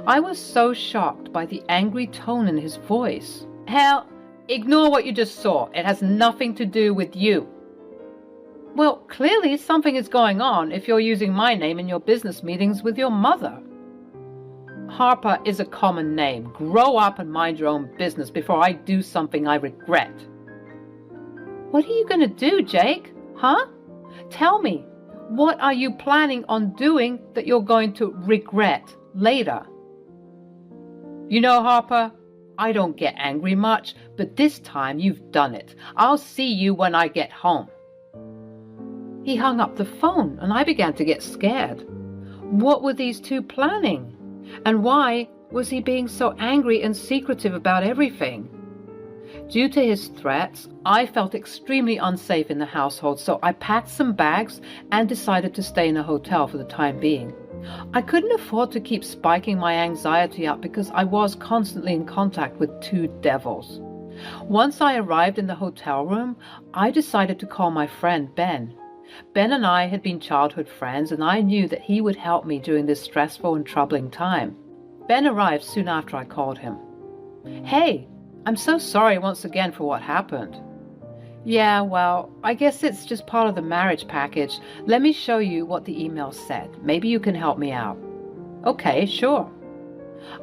I was so shocked by the angry tone in his voice. Hell, ignore what you just saw. It has nothing to do with you. Well, clearly something is going on if you're using my name in your business meetings with your mother. Harper is a common name. Grow up and mind your own business before I do something I regret. What are you going to do, Jake? Huh? Tell me, what are you planning on doing that you're going to regret later? You know, Harper, I don't get angry much, but this time you've done it. I'll see you when I get home. He hung up the phone and I began to get scared. What were these two planning? And why was he being so angry and secretive about everything? Due to his threats, I felt extremely unsafe in the household, so I packed some bags and decided to stay in a hotel for the time being. I couldn't afford to keep spiking my anxiety up because I was constantly in contact with two devils. Once I arrived in the hotel room, I decided to call my friend Ben. Ben and I had been childhood friends, and I knew that he would help me during this stressful and troubling time. Ben arrived soon after I called him. Hey, I'm so sorry once again for what happened. Yeah, well, I guess it's just part of the marriage package. Let me show you what the email said. Maybe you can help me out. Okay, sure.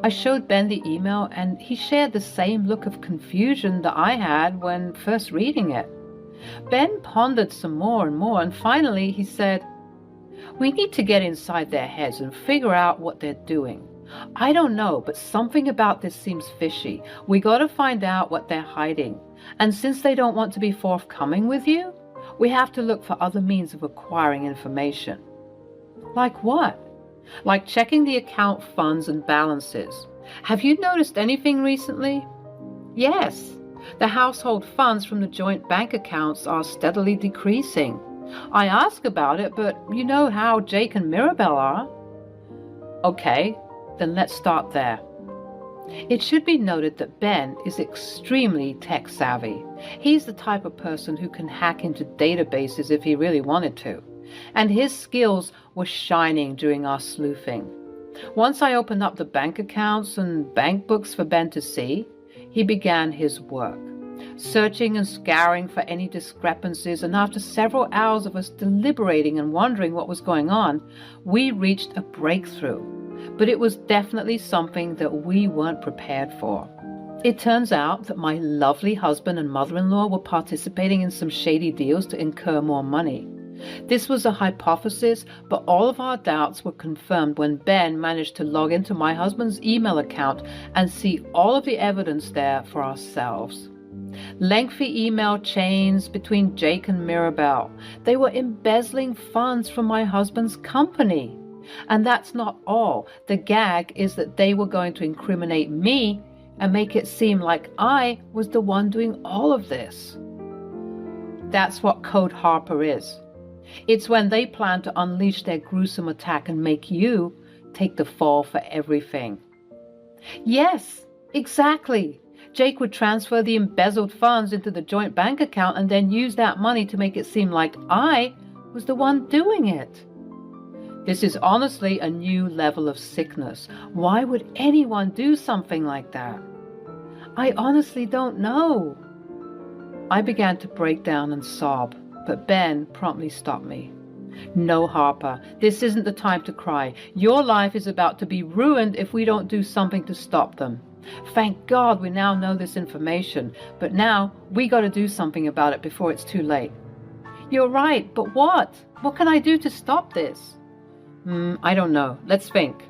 I showed Ben the email, and he shared the same look of confusion that I had when first reading it. Ben pondered some more and more, and finally he said, "We need to get inside their heads and figure out what they're doing. I don't know, but something about this seems fishy. We got to find out what they're hiding. And since they don't want to be forthcoming with you, we have to look for other means of acquiring information." Like what? Like checking the account funds and balances. Have you noticed anything recently? Yes. The household funds from the joint bank accounts are steadily decreasing. I ask about it, but you know how Jake and Mirabelle are. Okay, then let's start there. It should be noted that Ben is extremely tech savvy. He's the type of person who can hack into databases if he really wanted to, and his skills were shining during our sleuthing. Once I opened up the bank accounts and bank books for Ben to see, he began his work, searching and scouring for any discrepancies, and after several hours of us deliberating and wondering what was going on, we reached a breakthrough. But it was definitely something that we weren't prepared for. It turns out that my lovely husband and mother-in-law were participating in some shady deals to incur more money. This was a hypothesis, but all of our doubts were confirmed when Ben managed to log into my husband's email account and see all of the evidence there for ourselves. Lengthy email chains between Jake and Mirabelle. They were embezzling funds from my husband's company. And that's not all. The gag is that they were going to incriminate me and make it seem like I was the one doing all of this. That's what Code Harper is. It's when they plan to unleash their gruesome attack and make you take the fall for everything. Yes, exactly. Jake would transfer the embezzled funds into the joint bank account and then use that money to make it seem like I was the one doing it. This is honestly a new level of sickness. Why would anyone do something like that? I honestly don't know. I began to break down and sob, but Ben promptly stopped me. No, Harper, this isn't the time to cry. Your life is about to be ruined if we don't do something to stop them. Thank God we now know this information, but now we got to do something about it before it's too late. You're right, but what? What can I do to stop this? I don't know. Let's think.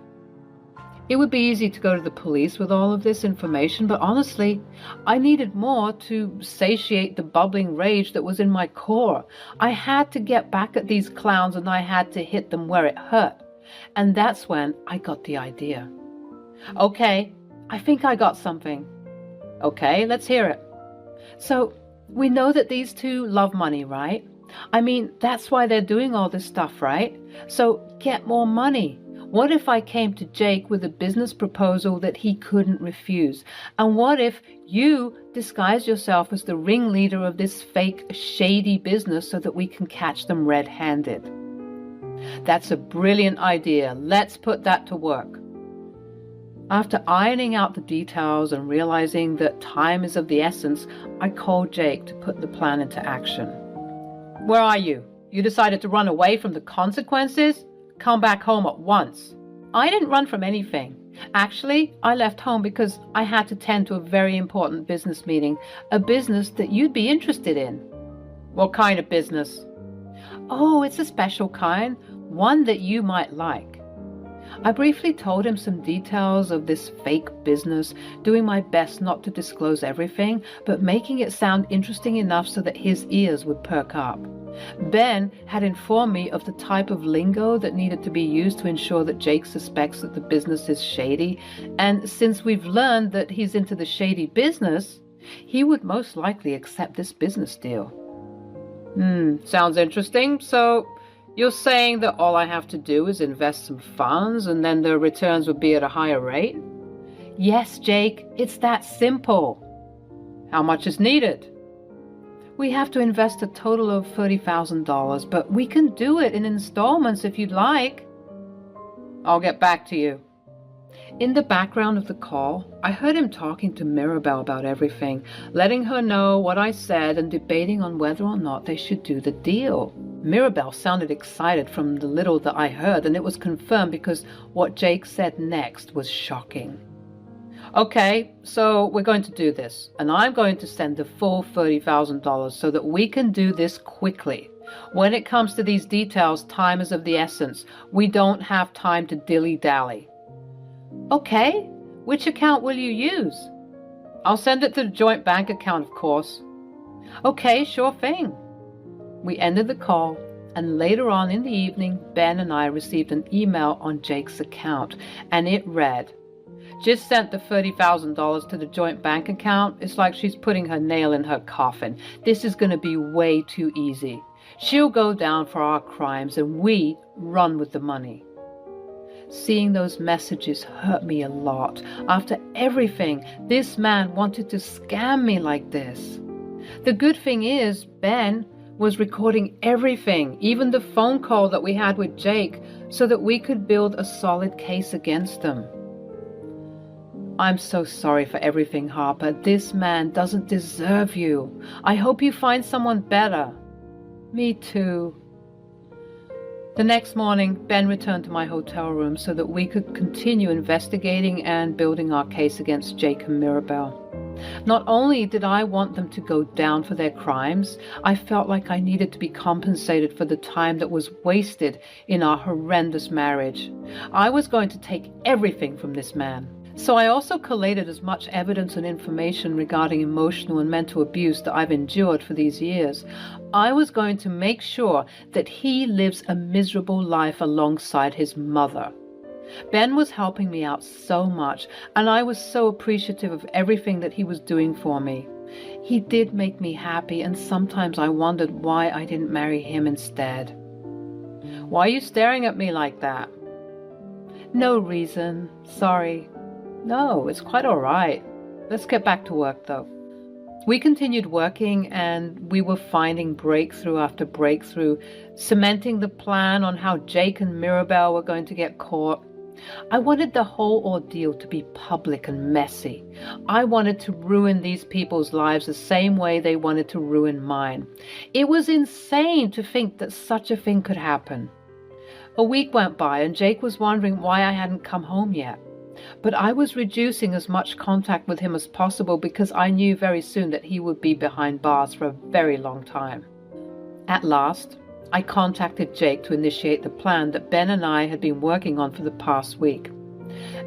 It would be easy to go to the police with all of this information, but honestly, I needed more to satiate the bubbling rage that was in my core. I had to get back at these clowns and I had to hit them where it hurt. And that's when I got the idea. Okay, I think I got something. Okay, let's hear it. So, we know that these two love money, right? I mean, that's why they're doing all this stuff, right? So, get more money. What if I came to Jake with a business proposal that he couldn't refuse? And what if you disguise yourself as the ringleader of this fake, shady business so that we can catch them red-handed? That's a brilliant idea. Let's put that to work. After ironing out the details and realizing that time is of the essence, I called Jake to put the plan into action. Where are you? You decided to run away from the consequences? Come back home at once. I didn't run from anything. Actually, I left home because I had to tend to a very important business meeting, a business that you'd be interested in. What kind of business? Oh, it's a special kind, one that you might like. I briefly told him some details of this fake business, doing my best not to disclose everything, but making it sound interesting enough so that his ears would perk up. Ben had informed me of the type of lingo that needed to be used to ensure that Jake suspects that the business is shady, and since we've learned that he's into the shady business, he would most likely accept this business deal. Sounds interesting. So you're saying that all I have to do is invest some funds and then the returns would be at a higher rate? Yes, Jake, it's that simple. How much is needed? We have to invest a total of $30,000, but we can do it in installments if you'd like. I'll get back to you. In the background of the call, I heard him talking to Mirabelle about everything, letting her know what I said and debating on whether or not they should do the deal. Mirabelle sounded excited from the little that I heard, and it was confirmed because what Jake said next was shocking. Okay, so we're going to do this, and I'm going to send the full $30,000 so that we can do this quickly. When it comes to these details, time is of the essence. We don't have time to dilly-dally. Okay, which account will you use? I'll send it to the joint bank account, of course. Okay, sure thing. We ended the call, and later on in the evening, Ben and I received an email on Jake's account, and it read, "Just sent the $30,000 to the joint bank account. It's like she's putting her nail in her coffin. This is going to be way too easy. She'll go down for our crimes, and we run with the money." Seeing those messages hurt me a lot. After everything, this man wanted to scam me like this. The good thing is, Ben was recording everything, even the phone call that we had with Jake, so that we could build a solid case against them. I'm so sorry for everything, Harper. This man doesn't deserve you. I hope you find someone better. Me too. The next morning, Ben returned to my hotel room so that we could continue investigating and building our case against Jake and Mirabelle. Not only did I want them to go down for their crimes, I felt like I needed to be compensated for the time that was wasted in our horrendous marriage. I was going to take everything from this man. So I also collated as much evidence and information regarding emotional and mental abuse that I've endured for these years. I was going to make sure that he lives a miserable life alongside his mother. Ben was helping me out so much, and I was so appreciative of everything that he was doing for me. He did make me happy, and sometimes I wondered why I didn't marry him instead. Why are you staring at me like that? No reason. Sorry. No, it's quite all right. Let's get back to work, though. We continued working, and we were finding breakthrough after breakthrough, cementing the plan on how Jake and Mirabelle were going to get caught. I wanted the whole ordeal to be public and messy. I wanted to ruin these people's lives the same way they wanted to ruin mine. It was insane to think that such a thing could happen. A week went by, and Jake was wondering why I hadn't come home yet. But I was reducing as much contact with him as possible because I knew very soon that he would be behind bars for a very long time. At last, I contacted Jake to initiate the plan that Ben and I had been working on for the past week.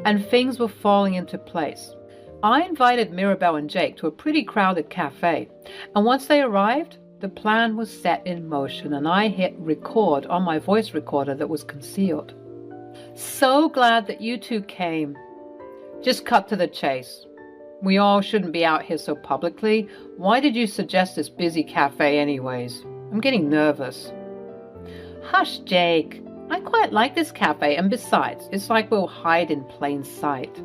and things were falling into place. I invited Mirabelle and Jake to a pretty crowded cafe, and once they arrived, the plan was set in motion, and I hit record on my voice recorder that was concealed. So glad that you two came. Just cut to the chase. We all shouldn't be out here so publicly. Why did you suggest this busy cafe anyways? I'm getting nervous. Hush, Jake. I quite like this cafe, and besides, it's like we'll hide in plain sight.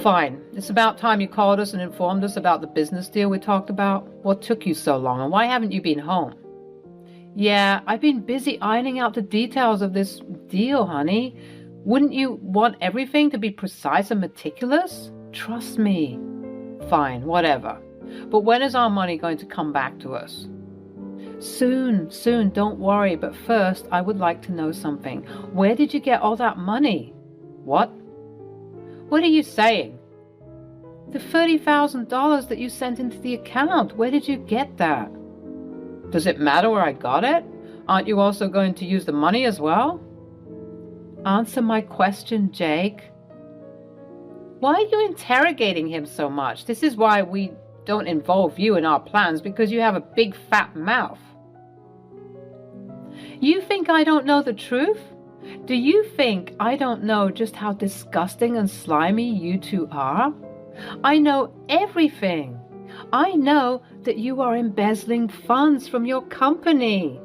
Fine. It's about time you called us and informed us about the business deal we talked about. What took you so long, and why haven't you been home? Yeah, I've been busy ironing out the details of this deal, honey. Wouldn't you want everything to be precise and meticulous? Trust me. Fine, whatever. But when is our money going to come back to us? Soon, don't worry. But first, I would like to know something. Where did you get all that money? What? What are you saying? The $30,000 that you sent into the account. Where did you get that? Does it matter where I got it? Aren't you also going to use the money as well? Answer my question, Jake. Why are you interrogating him so much? This is why we don't involve you in our plans, because you have a big fat mouth. You think I don't know the truth? Do you think I don't know just how disgusting and slimy you two are? I know everything. I know that you are embezzling funds from your company.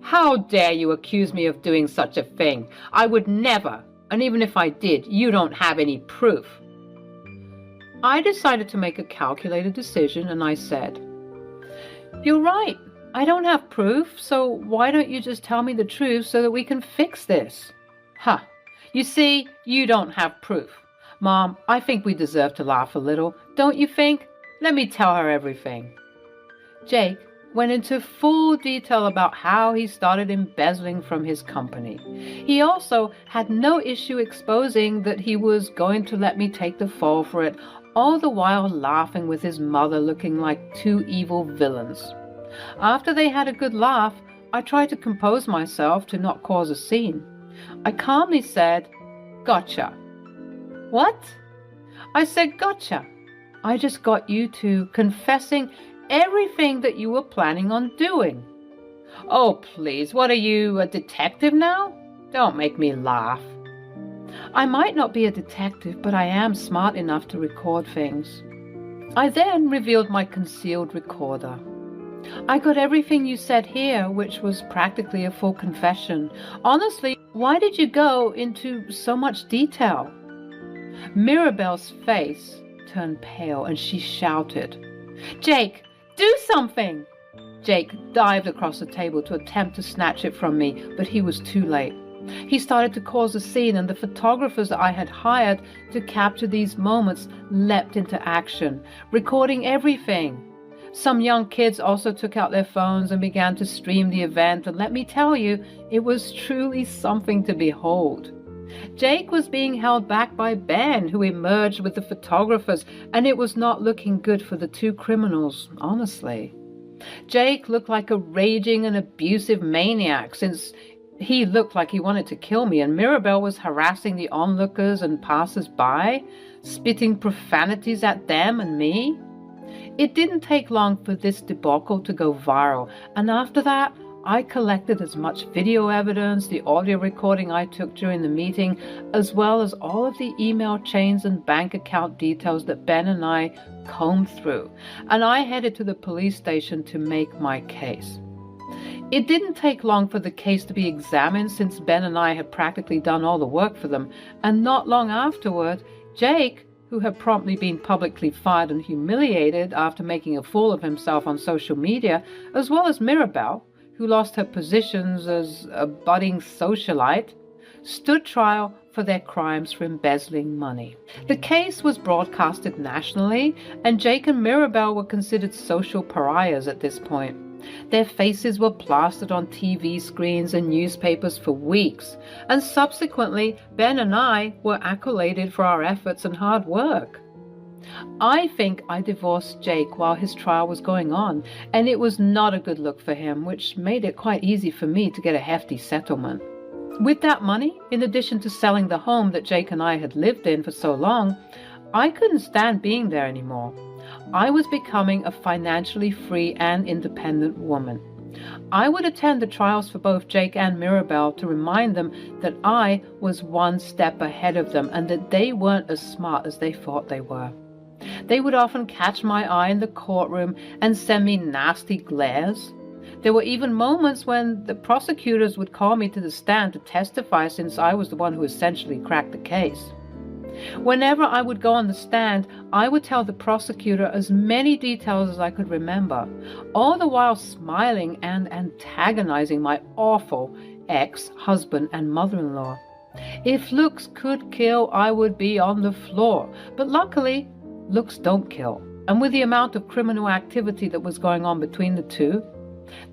How dare you accuse me of doing such a thing? I would never, and even if I did, you don't have any proof. I decided to make a calculated decision, and I said, You're right. I don't have proof, so why don't you just tell me the truth so that we can fix this? Huh. You see, you don't have proof. Mom, I think we deserve to laugh a little, don't you think? Let me tell her everything. Jake went into full detail about how he started embezzling from his company. He also had no issue exposing that he was going to let me take the fall for it, all the while laughing with his mother looking like two evil villains. After they had a good laugh, I tried to compose myself to not cause a scene. I calmly said, Gotcha. What? I said, Gotcha. I just got you two confessing everything that you were planning on doing. Oh, please, what are you, a detective now? Don't make me laugh. I might not be a detective, but I am smart enough to record things. I then revealed my concealed recorder. I got everything you said here, which was practically a full confession. Honestly, why did you go into so much detail? Mirabelle's face turned pale and she shouted, Jake, do something! Jake dived across the table to attempt to snatch it from me, but he was too late. He started to cause a scene, and the photographers that I had hired to capture these moments leapt into action, recording everything. Some young kids also took out their phones and began to stream the event, and let me tell you, it was truly something to behold. Jake was being held back by Ben, who emerged with the photographers, and it was not looking good for the two criminals, honestly. Jake looked like a raging and abusive maniac, since he looked like he wanted to kill me, and Mirabelle was harassing the onlookers and passers-by, spitting profanities at them and me. It didn't take long for this debacle to go viral, and after that, I collected as much video evidence, the audio recording I took during the meeting, as well as all of the email chains and bank account details that Ben and I combed through, and I headed to the police station to make my case. It didn't take long for the case to be examined, since Ben and I had practically done all the work for them, and not long afterward, Jake, who had promptly been publicly fired and humiliated after making a fool of himself on social media, as well as Mirabelle, who lost her positions as a budding socialite, stood trial for their crimes for embezzling money. The case was broadcasted nationally, and Jake and Mirabelle were considered social pariahs at this point. Their faces were plastered on TV screens and newspapers for weeks, and subsequently Ben and I were accoladed for our efforts and hard work. I think I divorced Jake while his trial was going on, and it was not a good look for him, which made it quite easy for me to get a hefty settlement. With that money, in addition to selling the home that Jake and I had lived in for so long, I couldn't stand being there anymore. I was becoming a financially free and independent woman. I would attend the trials for both Jake and Mirabelle to remind them that I was one step ahead of them and that they weren't as smart as they thought they were. They would often catch my eye in the courtroom and send me nasty glares. There were even moments when the prosecutors would call me to the stand to testify, since I was the one who essentially cracked the case. Whenever I would go on the stand, I would tell the prosecutor as many details as I could remember, all the while smiling and antagonizing my awful ex-husband and mother-in-law. If looks could kill, I would be on the floor. But luckily, looks don't kill. And with the amount of criminal activity that was going on between the two,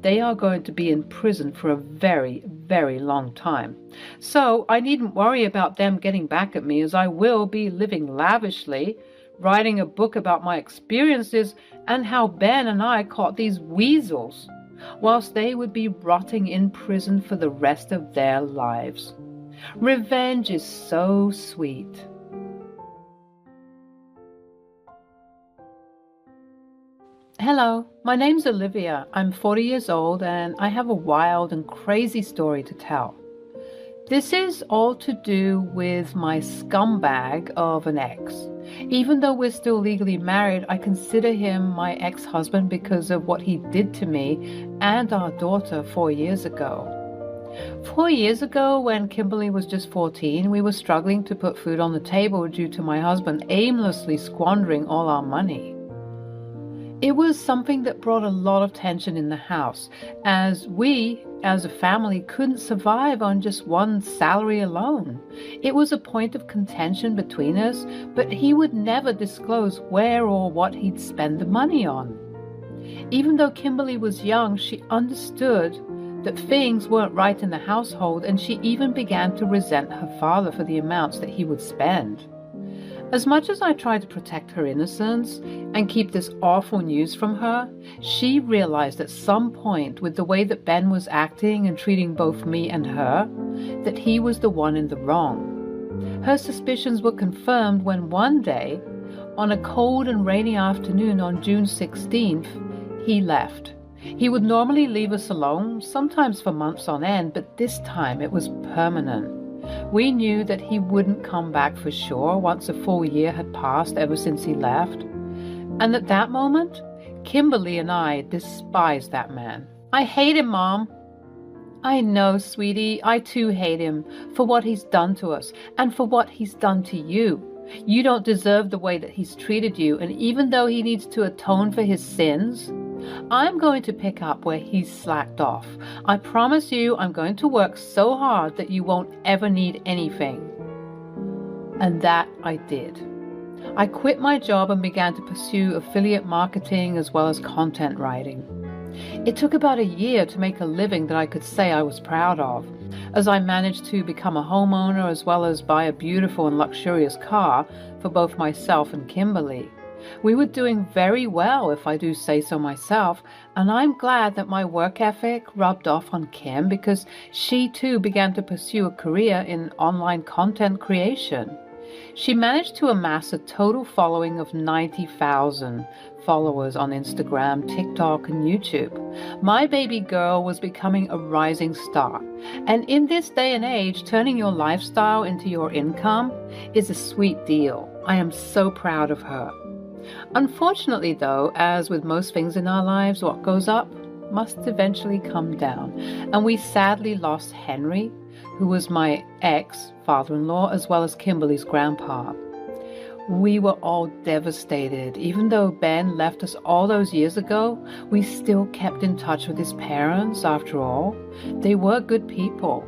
they are going to be in prison for a very, very long time. So I needn't worry about them getting back at me, as I will be living lavishly, writing a book about my experiences and how Ben and I caught these weasels, whilst they would be rotting in prison for the rest of their lives. Revenge is so sweet. Hello, my name's Olivia. I'm 40 years old and I have a wild and crazy story to tell. This is all to do with my scumbag of an ex. Even though we're still legally married, I consider him my ex-husband because of what he did to me and our daughter 4 years ago. 4 years ago, when Kimberly was just 14, we were struggling to put food on the table due to my husband aimlessly squandering all our money. It was something that brought a lot of tension in the house, as we, as a family, couldn't survive on just one salary alone. It was a point of contention between us, but he would never disclose where or what he'd spend the money on. Even though Kimberly was young, she understood that things weren't right in the household, and she even began to resent her father for the amounts that he would spend. As much as I tried to protect her innocence and keep this awful news from her, she realized at some point, with the way that Ben was acting and treating both me and her, that he was the one in the wrong. Her suspicions were confirmed when one day, on a cold and rainy afternoon on June 16th, he left. He would normally leave us alone, sometimes for months on end, but this time it was permanent. We knew that he wouldn't come back for sure once a full year had passed ever since he left. And at that moment, Kimberly and I despised that man. I hate him, Mom. I know, sweetie, I too hate him for what he's done to us and for what he's done to you. You don't deserve the way that he's treated you, and even though he needs to atone for his sins, I'm going to pick up where he's slacked off. I promise you I'm going to work so hard that you won't ever need anything. And that I did. I quit my job and began to pursue affiliate marketing as well as content writing. It took about a year to make a living that I could say I was proud of, as I managed to become a homeowner as well as buy a beautiful and luxurious car for both myself and Kimberly. We were doing very well, if I do say so myself, and I'm glad that my work ethic rubbed off on Kim, because she too began to pursue a career in online content creation. She managed to amass a total following of 90,000 followers on Instagram, TikTok, and YouTube. My baby girl was becoming a rising star. And in this day and age, turning your lifestyle into your income is a sweet deal. I am so proud of her. Unfortunately, though, as with most things in our lives, what goes up must eventually come down. And we sadly lost Henry, who was my ex-father-in-law, as well as Kimberly's grandpa. We were all devastated. Even though Ben left us all those years ago, we still kept in touch with his parents, after all. They were good people.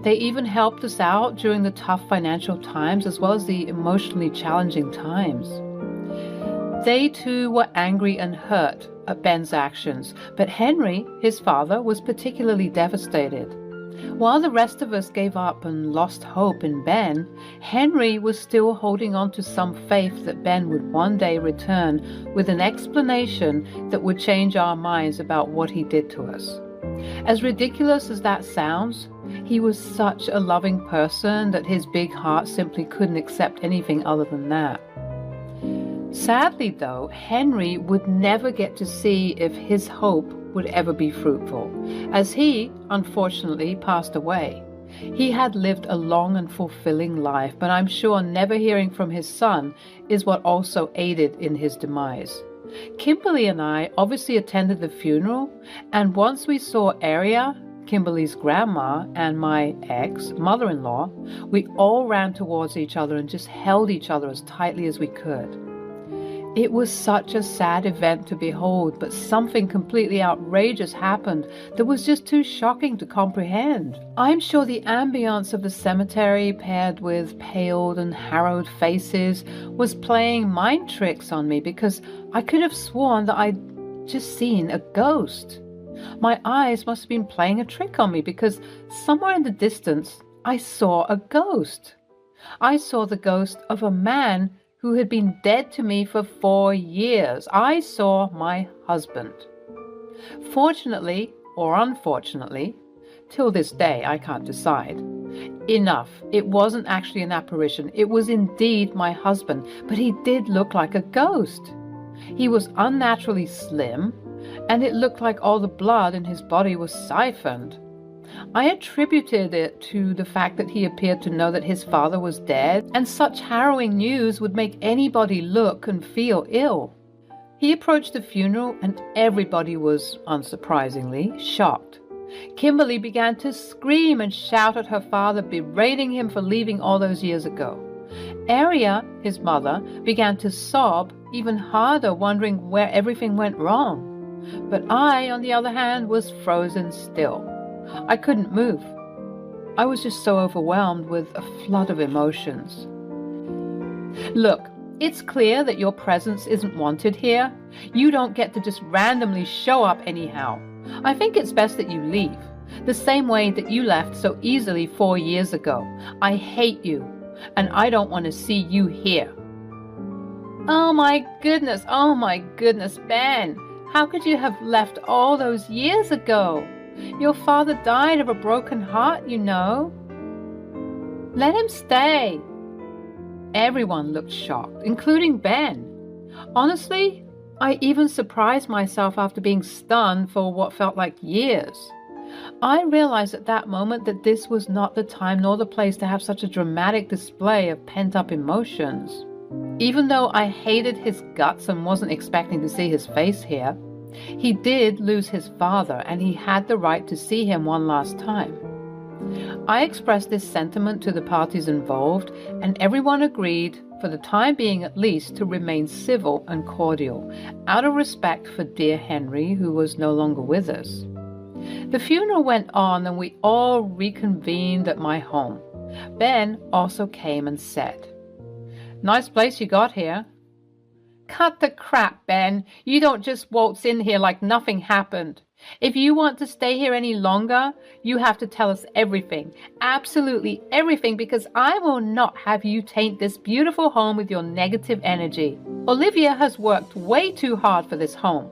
They even helped us out during the tough financial times as well as the emotionally challenging times. They too were angry and hurt at Ben's actions, but Henry, his father, was particularly devastated. While the rest of us gave up and lost hope in Ben, Henry was still holding on to some faith that Ben would one day return with an explanation that would change our minds about what he did to us. As ridiculous as that sounds, He was such a loving person that his big heart simply couldn't accept anything other than that. Sadly, though, Henry would never get to see if his hope would ever be fruitful, as he, unfortunately, passed away. He had lived a long and fulfilling life, but I'm sure never hearing from his son is what also aided in his demise. Kimberly and I obviously attended the funeral, and once we saw Aria, Kimberly's grandma, and my ex, mother-in-law, we all ran towards each other and just held each other as tightly as we could. It was such a sad event to behold, but something completely outrageous happened that was just too shocking to comprehend. I'm sure the ambience of the cemetery, paired with paled and harrowed faces, was playing mind tricks on me, because I could have sworn that I'd just seen a ghost. My eyes must have been playing a trick on me, because somewhere in the distance I saw a ghost. I saw the ghost of a man who had been dead to me for 4 years. I saw my husband. Fortunately, or unfortunately, till this day I can't decide. Enough. It wasn't actually an apparition. It was indeed my husband, but he did look like a ghost. He was unnaturally slim, and it looked like all the blood in his body was siphoned. I attributed it to the fact that he appeared to know that his father was dead, and such harrowing news would make anybody look and feel ill. He approached the funeral, and everybody was, unsurprisingly, shocked. Kimberly began to scream and shout at her father, berating him for leaving all those years ago. Aria, his mother, began to sob even harder, wondering where everything went wrong. But I, on the other hand, was frozen still. I couldn't move. I was just so overwhelmed with a flood of emotions. Look, it's clear that your presence isn't wanted here. You don't get to just randomly show up anyhow. I think it's best that you leave, the same way that you left so easily 4 years ago. I hate you, and I don't want to see you here. Oh my goodness, Ben. How could you have left all those years ago? Your father died of a broken heart, you know. Let him stay. Everyone looked shocked, including Ben. Honestly, I even surprised myself after being stunned for what felt like years. I realized at that moment that this was not the time nor the place to have such a dramatic display of pent-up emotions. Even though I hated his guts and wasn't expecting to see his face here, he did lose his father, and he had the right to see him one last time. I expressed this sentiment to the parties involved, and everyone agreed, for the time being at least, to remain civil and cordial, out of respect for dear Henry, who was no longer with us. The funeral went on, and we all reconvened at my home. Ben also came and said, "Nice place you got here." "Cut the crap, Ben. You don't just waltz in here like nothing happened. If you want to stay here any longer, you have to tell us everything, absolutely everything, because I will not have you taint this beautiful home with your negative energy. Olivia has worked way too hard for this home.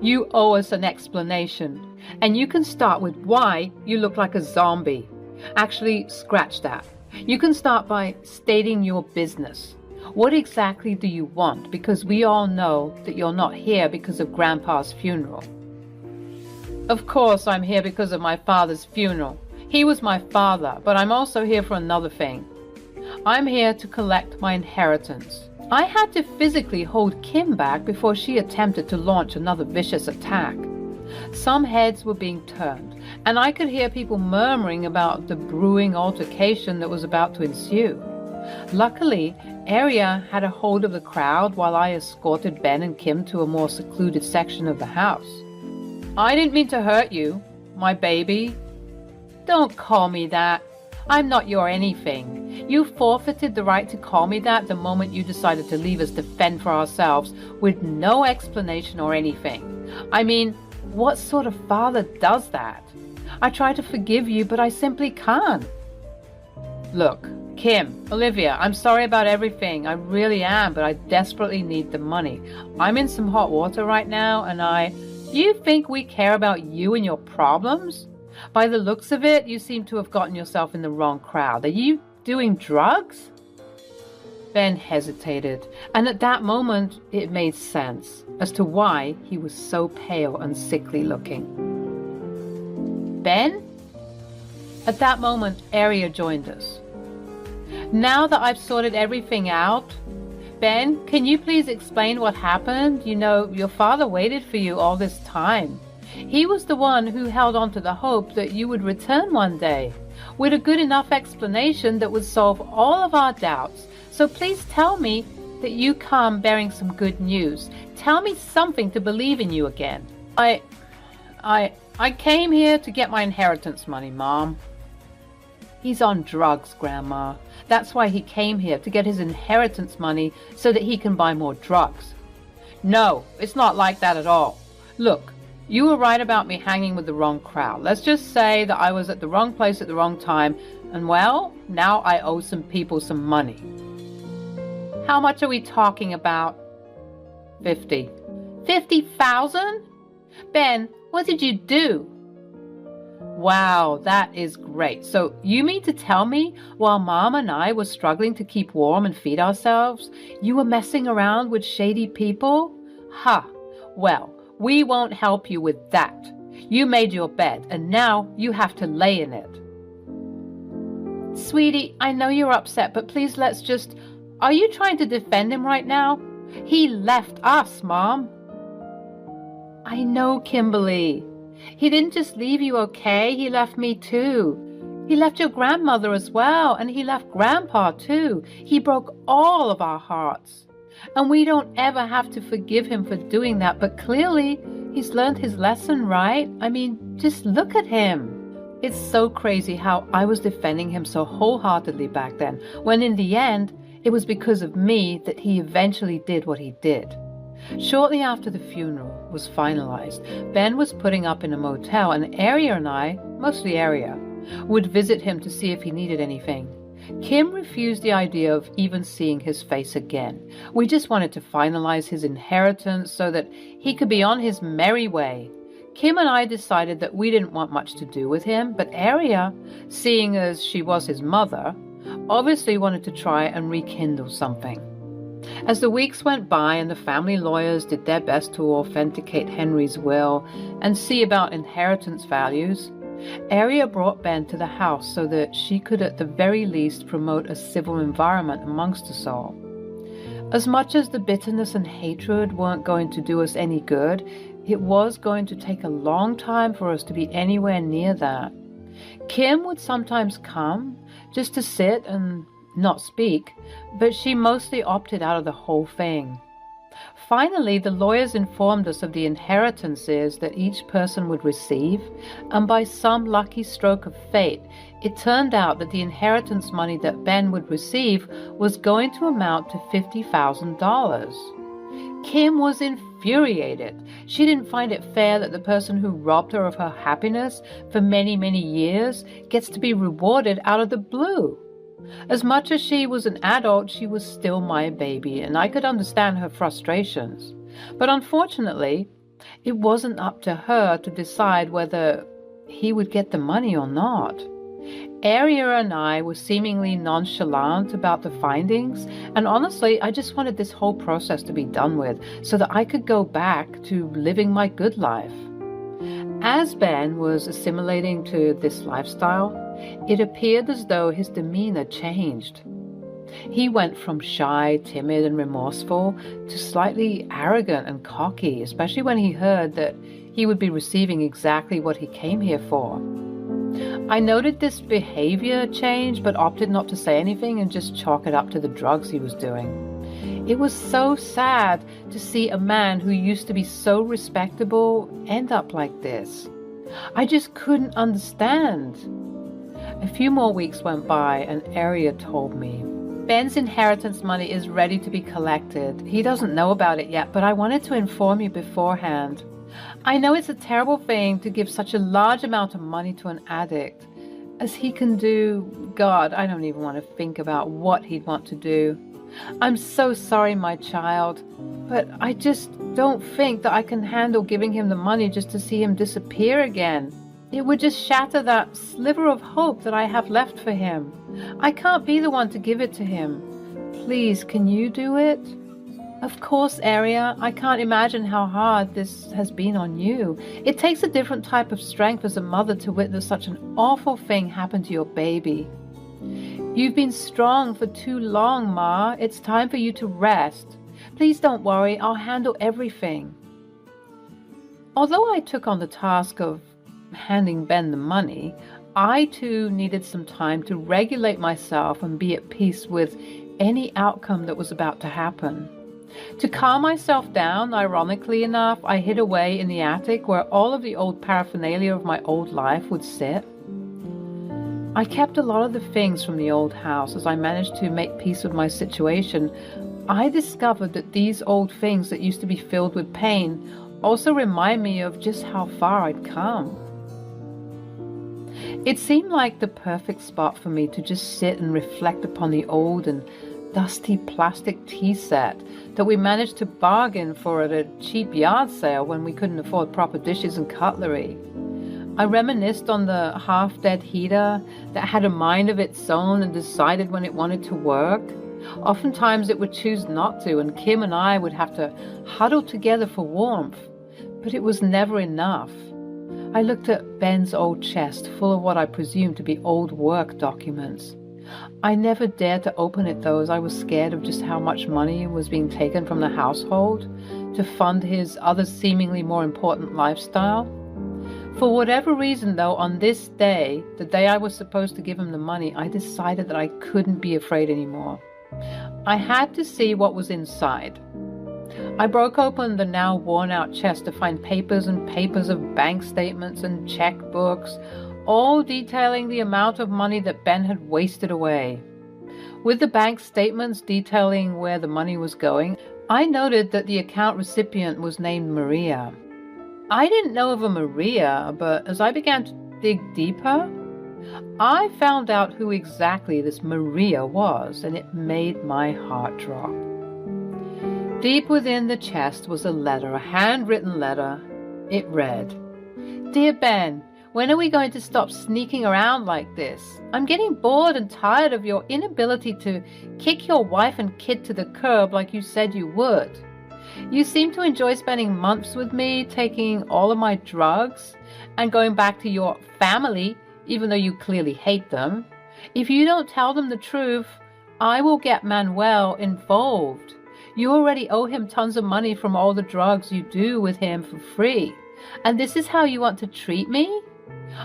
You owe us an explanation, and you can start with why you look like a zombie. Actually, scratch that. You can start by stating your business. What exactly do you want? Because we all know that you're not here because of Grandpa's funeral." "Of course I'm here because of my father's funeral. He was my father, but I'm also here for another thing. I'm here to collect my inheritance." I had to physically hold Kim back before she attempted to launch another vicious attack. Some heads were being turned, and I could hear people murmuring about the brewing altercation that was about to ensue. Luckily, Aria had a hold of the crowd while I escorted Ben and Kim to a more secluded section of the house. "I didn't mean to hurt you, my baby." "Don't call me that. I'm not your anything. You forfeited the right to call me that the moment you decided to leave us to fend for ourselves with no explanation or anything. I mean, what sort of father does that? I try to forgive you, but I simply can't." "Look, Kim, Olivia, I'm sorry about everything. I really am, but I desperately need the money. I'm in some hot water right now, and You think we care about you and your problems? By the looks of it, you seem to have gotten yourself in the wrong crowd. Are you doing drugs? Ben hesitated, and at that moment it made sense as to why he was so pale and sickly looking. Ben? At that moment, Aria joined us. Now that I've sorted everything out, Ben, can you please explain what happened? You know, your father waited for you all this time. He was the one who held on to the hope that you would return one day, with a good enough explanation that would solve all of our doubts. So please tell me that you come bearing some good news. Tell me something to believe in you again. I came here to get my inheritance money, Mom. He's on drugs, Grandma. That's why he came here, to get his inheritance money so that he can buy more drugs. No, it's not like that at all. Look, you were right about me hanging with the wrong crowd. Let's just say that I was at the wrong place at the wrong time, and well, now I owe some people some money. How much are we talking about? 50. 50,000? Ben, what did you do? Wow, that is great. So you mean to tell me while Mom and I were struggling to keep warm and feed ourselves, you were messing around with shady people? Ha! Well, we won't help you with that. You made your bed, and now you have to lay in it. Sweetie, I know you're upset, but please let's just... Are you trying to defend him right now? He left us, Mom. I know, Kimberly. He didn't just leave you, okay? He left me too. He left your grandmother as well, and he left Grandpa too. He broke all of our hearts. And we don't ever have to forgive him for doing that, but clearly he's learned his lesson, right? I mean, just look at him. It's so crazy how I was defending him so wholeheartedly back then, when in the end, it was because of me that he eventually did what he did. Shortly after the funeral was finalized, Ben was putting up in a motel, and Aria and I, mostly Aria, would visit him to see if he needed anything. Kim refused the idea of even seeing his face again. We just wanted to finalize his inheritance so that he could be on his merry way. Kim and I decided that we didn't want much to do with him, but Aria, seeing as she was his mother, obviously wanted to try and rekindle something. As the weeks went by and the family lawyers did their best to authenticate Henry's will and see about inheritance values, Aria brought Ben to the house so that she could at the very least promote a civil environment amongst us all. As much as the bitterness and hatred weren't going to do us any good, it was going to take a long time for us to be anywhere near that. Kim would sometimes come just to sit and not speak, but she mostly opted out of the whole thing. Finally, the lawyers informed us of the inheritances that each person would receive, and by some lucky stroke of fate, it turned out that the inheritance money that Ben would receive was going to amount to $50,000. Kim was infuriated. She didn't find it fair that the person who robbed her of her happiness for many, many years gets to be rewarded out of the blue. As much as she was an adult, she was still my baby, and I could understand her frustrations. But unfortunately, it wasn't up to her to decide whether he would get the money or not. Aria and I were seemingly nonchalant about the findings, and honestly, I just wanted this whole process to be done with so that I could go back to living my good life. As Ben was assimilating to this lifestyle, it appeared as though his demeanor changed. He went from shy, timid, and remorseful to slightly arrogant and cocky, especially when he heard that he would be receiving exactly what he came here for. I noted this behavior change, but opted not to say anything and just chalk it up to the drugs he was doing. It was so sad to see a man who used to be so respectable end up like this. I just couldn't understand. A few more weeks went by and Aria told me, Ben's inheritance money is ready to be collected. He doesn't know about it yet, but I wanted to inform you beforehand. I know it's a terrible thing to give such a large amount of money to an addict. As he can do, God, I don't even want to think about what he'd want to do. I'm so sorry, my child, but I just don't think that I can handle giving him the money just to see him disappear again. It would just shatter that sliver of hope that I have left for him. I can't be the one to give it to him. Please, can you do it? Of course, Aria. I can't imagine how hard this has been on you. It takes a different type of strength as a mother to witness such an awful thing happen to your baby. You've been strong for too long, Ma. It's time for you to rest. Please don't worry. I'll handle everything. Although I took on the task of handing Ben the money, I too needed some time to regulate myself and be at peace with any outcome that was about to happen. To calm myself down, ironically enough, I hid away in the attic where all of the old paraphernalia of my old life would sit. I kept a lot of the things from the old house. As I managed to make peace with my situation, I discovered that these old things that used to be filled with pain also remind me of just how far I'd come. It seemed like the perfect spot for me to just sit and reflect upon the old and dusty plastic tea set that we managed to bargain for at a cheap yard sale when we couldn't afford proper dishes and cutlery. I reminisced on the half-dead heater that had a mind of its own and decided when it wanted to work. Oftentimes it would choose not to, and Kim and I would have to huddle together for warmth, but it was never enough. I looked at Ben's old chest full of what I presumed to be old work documents. I never dared to open it though, as I was scared of just how much money was being taken from the household to fund his other seemingly more important lifestyle. For whatever reason though, on this day, the day I was supposed to give him the money, I decided that I couldn't be afraid anymore. I had to see what was inside. I broke open the now worn-out chest to find papers and papers of bank statements and checkbooks, all detailing the amount of money that Ben had wasted away. With the bank statements detailing where the money was going, I noted that the account recipient was named Maria. I didn't know of a Maria, but as I began to dig deeper, I found out who exactly this Maria was, and it made my heart drop. Deep within the chest was a letter, a handwritten letter. It read, "Dear Ben, when are we going to stop sneaking around like this? I'm getting bored and tired of your inability to kick your wife and kid to the curb like you said you would. You seem to enjoy spending months with me, taking all of my drugs, and going back to your family, even though you clearly hate them. If you don't tell them the truth, I will get Manuel involved. You already owe him tons of money from all the drugs you do with him for free. And this is how you want to treat me?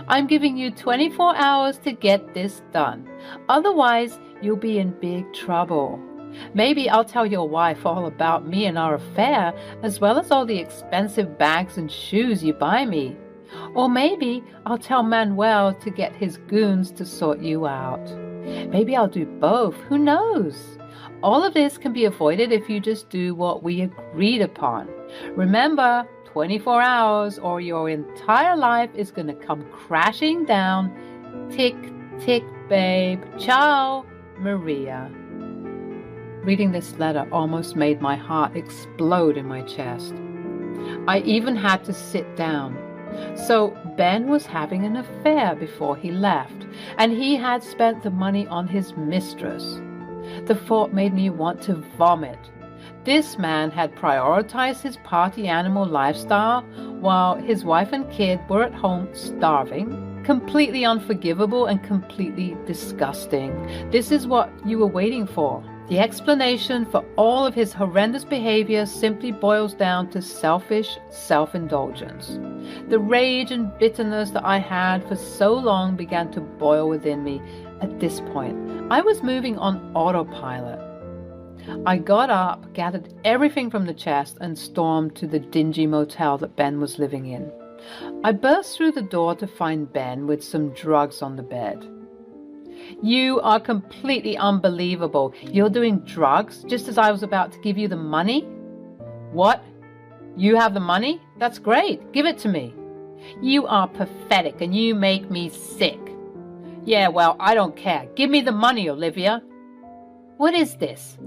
I'm giving you 24 hours to get this done. Otherwise, you'll be in big trouble. Maybe I'll tell your wife all about me and our affair, as well as all the expensive bags and shoes you buy me. Or maybe I'll tell Manuel to get his goons to sort you out. Maybe I'll do both. Who knows? All of this can be avoided if you just do what we agreed upon. Remember, 24 hours or your entire life is going to come crashing down. Tick, tick, babe. Ciao, Maria." Reading this letter almost made my heart explode in my chest. I even had to sit down. So Ben was having an affair before he left, and he had spent the money on his mistress. The thought made me want to vomit. This man had prioritized his party animal lifestyle while his wife and kid were at home starving. Completely unforgivable and completely disgusting. This is what you were waiting for. The explanation for all of his horrendous behavior simply boils down to selfish self-indulgence. The rage and bitterness that I had for so long began to boil within me. At this point, I was moving on autopilot. I got up, gathered everything from the chest, and stormed to the dingy motel that Ben was living in. I burst through the door to find Ben with some drugs on the bed. "You are completely unbelievable. You're doing drugs just as I was about to give you the money?" "What? You have the money? That's great. Give it to me." "You are pathetic and you make me sick." "Yeah, well, I don't care. Give me the money, Olivia." "What is this?"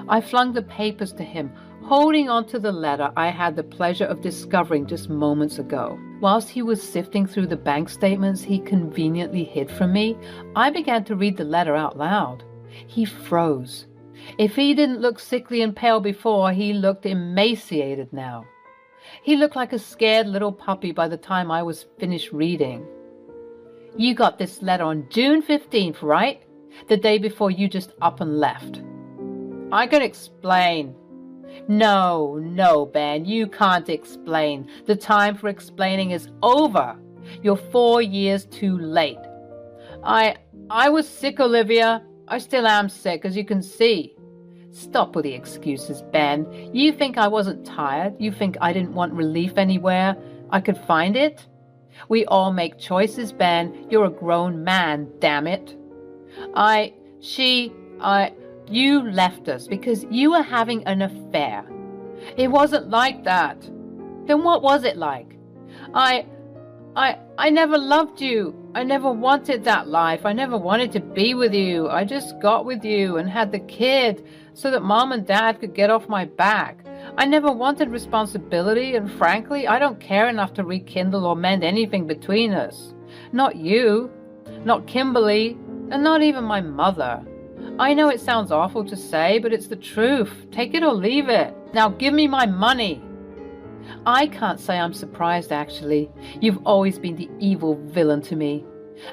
I flung the papers to him, holding on to the letter I had the pleasure of discovering just moments ago. Whilst he was sifting through the bank statements he conveniently hid from me, I began to read the letter out loud. He froze. If he didn't look sickly and pale before, he looked emaciated now. He looked like a scared little puppy by the time I was finished reading. You got this letter on June 15th, right? The day before you just up and left. I can explain. No, Ben, you can't explain. The time for explaining is over. You're 4 years too late. I was sick, Olivia. I still am sick, as you can see. Stop with the excuses, Ben. You think I wasn't tired? You think I didn't want relief anywhere I could find it? We all make choices, Ben. You're a grown man, damn it. You left us because you were having an affair. It wasn't like that. Then what was it like? I never loved you. I never wanted that life. I never wanted to be with you. I just got with you and had the kid so that Mom and Dad could get off my back. I never wanted responsibility, and frankly, I don't care enough to rekindle or mend anything between us. Not you, not Kimberly, and not even my mother. I know it sounds awful to say, but it's the truth. Take it or leave it. Now give me my money. I can't say I'm surprised, actually. You've always been the evil villain to me.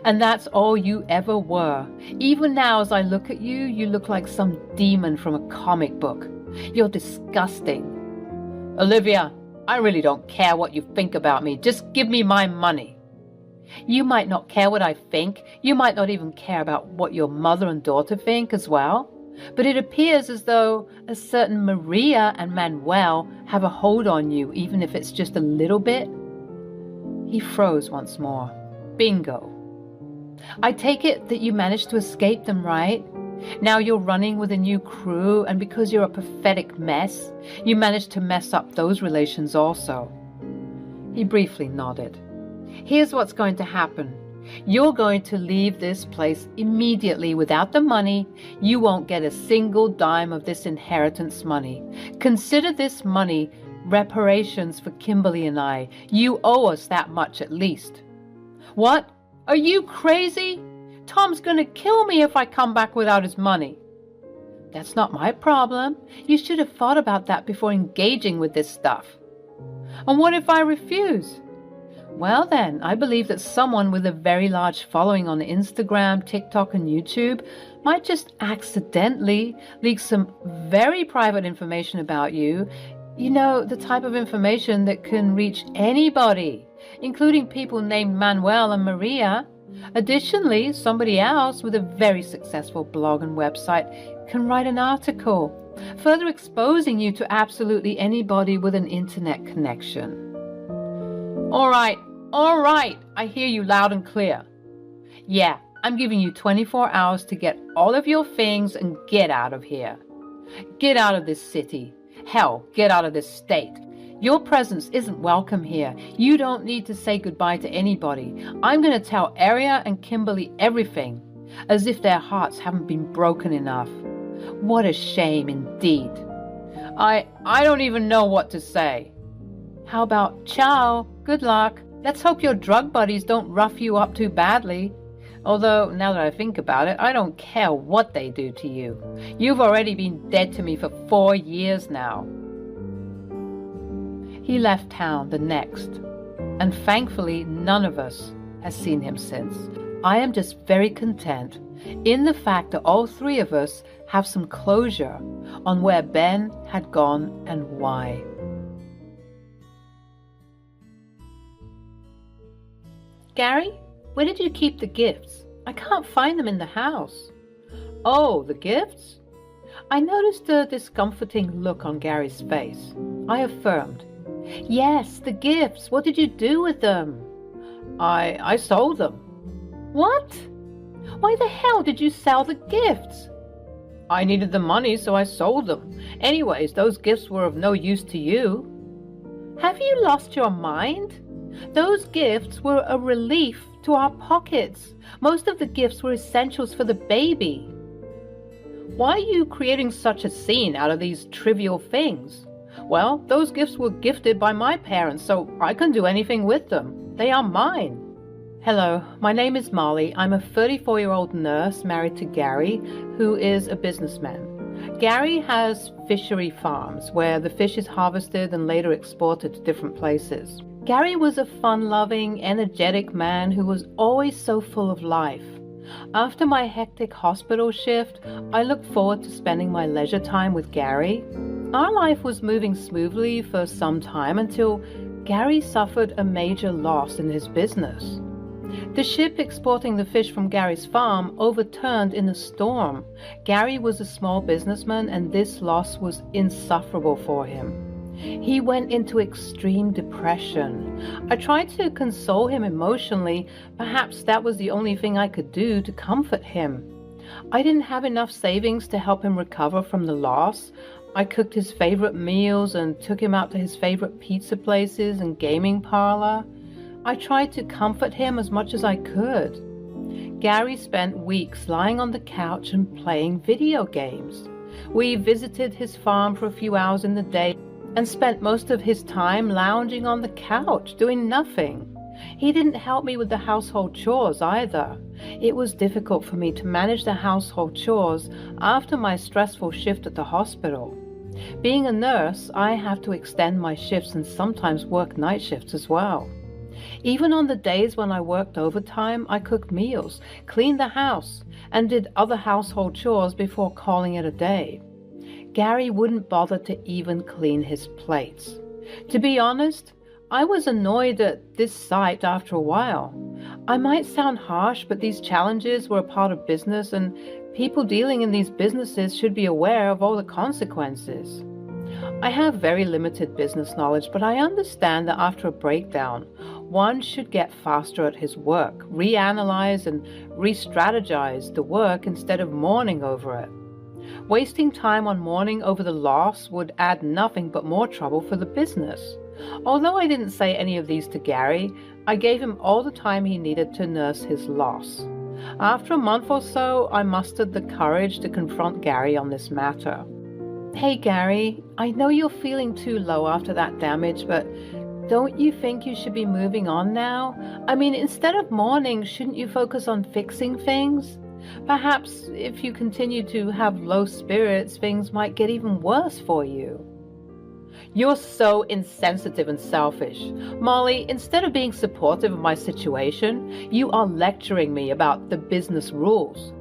And that's all you ever were. Even now, as I look at you, you look like some demon from a comic book. You're disgusting. Olivia, I really don't care what you think about me. Just give me my money. You might not care what I think. You might not even care about what your mother and daughter think as well. But it appears as though a certain Maria and Manuel have a hold on you, even if it's just a little bit. He froze once more. Bingo. I take it that you managed to escape them, right? Now you're running with a new crew, and because you're a pathetic mess, you managed to mess up those relations also. He briefly nodded. Here's what's going to happen. You're going to leave this place immediately without the money. You won't get a single dime of this inheritance money. Consider this money reparations for Kimberly and I. You owe us that much at least. What? Are you crazy? Tom's going to kill me if I come back without his money. That's not my problem. You should have thought about that before engaging with this stuff. And what if I refuse? Well then, I believe that someone with a very large following on Instagram, TikTok, and YouTube might just accidentally leak some very private information about you. You know, the type of information that can reach anybody, including people named Manuel and Maria. Additionally, somebody else with a very successful blog and website can write an article, further exposing you to absolutely anybody with an internet connection. All right, I hear you loud and clear. Yeah, I'm giving you 24 hours to get all of your things and get out of here. Get out of this city. Hell, get out of this state. Your presence isn't welcome here. You don't need to say goodbye to anybody. I'm going to tell Aria and Kimberly everything, as if their hearts haven't been broken enough. What a shame indeed. I don't even know what to say. How about ciao, good luck. Let's hope your drug buddies don't rough you up too badly. Although, now that I think about it, I don't care what they do to you. You've already been dead to me for 4 years now. He left town the next, and thankfully none of us has seen him since. I am just very content in the fact that all three of us have some closure on where Ben had gone and why. Gary, where did you keep the gifts? I can't find them in the house. Oh, the gifts? I noticed a discomforting look on Gary's face. I affirmed. Yes, the gifts. What did you do with them? I sold them. What? Why the hell did you sell the gifts? I needed the money, so I sold them. Anyways, those gifts were of no use to you. Have you lost your mind? Those gifts were a relief to our pockets. Most of the gifts were essentials for the baby. Why are you creating such a scene out of these trivial things? Well, those gifts were gifted by my parents, so I can do anything with them. They are mine. Hello, my name is Molly. I'm a 34-year-old nurse married to Gary, who is a businessman. Gary has fishery farms where the fish is harvested and later exported to different places. Gary was a fun-loving, energetic man who was always so full of life. After my hectic hospital shift, I looked forward to spending my leisure time with Gary. Our life was moving smoothly for some time until Gary suffered a major loss in his business. The ship exporting the fish from Gary's farm overturned in a storm. Gary was a small businessman, and this loss was insufferable for him. He went into extreme depression. I tried to console him emotionally. Perhaps that was the only thing I could do to comfort him. I didn't have enough savings to help him recover from the loss. I cooked his favorite meals and took him out to his favorite pizza places and gaming parlor. I tried to comfort him as much as I could. Gary spent weeks lying on the couch and playing video games. We visited his farm for a few hours in the day and spent most of his time lounging on the couch, doing nothing. He didn't help me with the household chores either. It was difficult for me to manage the household chores after my stressful shift at the hospital. Being a nurse, I have to extend my shifts and sometimes work night shifts as well. Even on the days when I worked overtime, I cooked meals, cleaned the house, and did other household chores before calling it a day. Gary wouldn't bother to even clean his plates. To be honest, I was annoyed at this sight after a while. I might sound harsh, but these challenges were a part of business, and people dealing in these businesses should be aware of all the consequences. I have very limited business knowledge, but I understand that after a breakdown, one should get faster at his work, reanalyze and re-strategize the work instead of mourning over it. Wasting time on mourning over the loss would add nothing but more trouble for the business. Although I didn't say any of these to Gary, I gave him all the time he needed to nurse his loss. After a month or so, I mustered the courage to confront Gary on this matter. Hey Gary, I know you're feeling too low after that damage, but don't you think you should be moving on now? I mean, instead of mourning, shouldn't you focus on fixing things? Perhaps if you continue to have low spirits, things might get even worse for you. You're so insensitive and selfish. Molly, instead of being supportive of my situation, you are lecturing me about the business rules.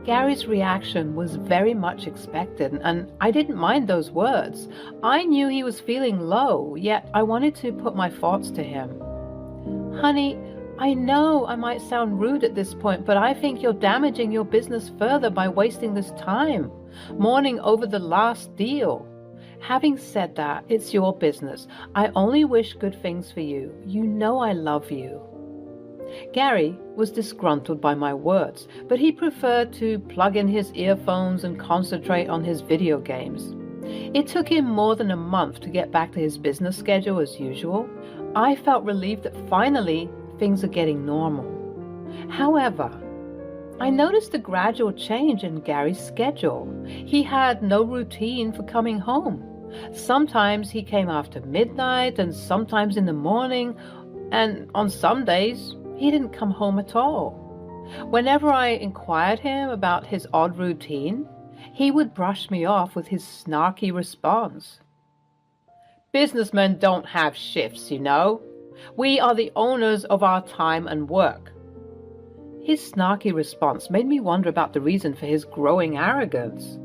Gary's reaction was very much expected, and I didn't mind those words. I knew he was feeling low, yet I wanted to put my thoughts to him. Honey, I know I might sound rude at this point, but I think you're damaging your business further by wasting this time, mourning over the last deal. Having said that, it's your business. I only wish good things for you. You know I love you. Gary was disgruntled by my words, but he preferred to plug in his earphones and concentrate on his video games. It took him more than a month to get back to his business schedule as usual. I felt relieved that finally things are getting normal. However, I noticed a gradual change in Gary's schedule. He had no routine for coming home. Sometimes he came after midnight and sometimes in the morning, and on some days he didn't come home at all. Whenever I inquired him about his odd routine, he would brush me off with his snarky response. Businessmen don't have shifts, you know. We are the owners of our time and work. His snarky response made me wonder about the reason for his growing arrogance.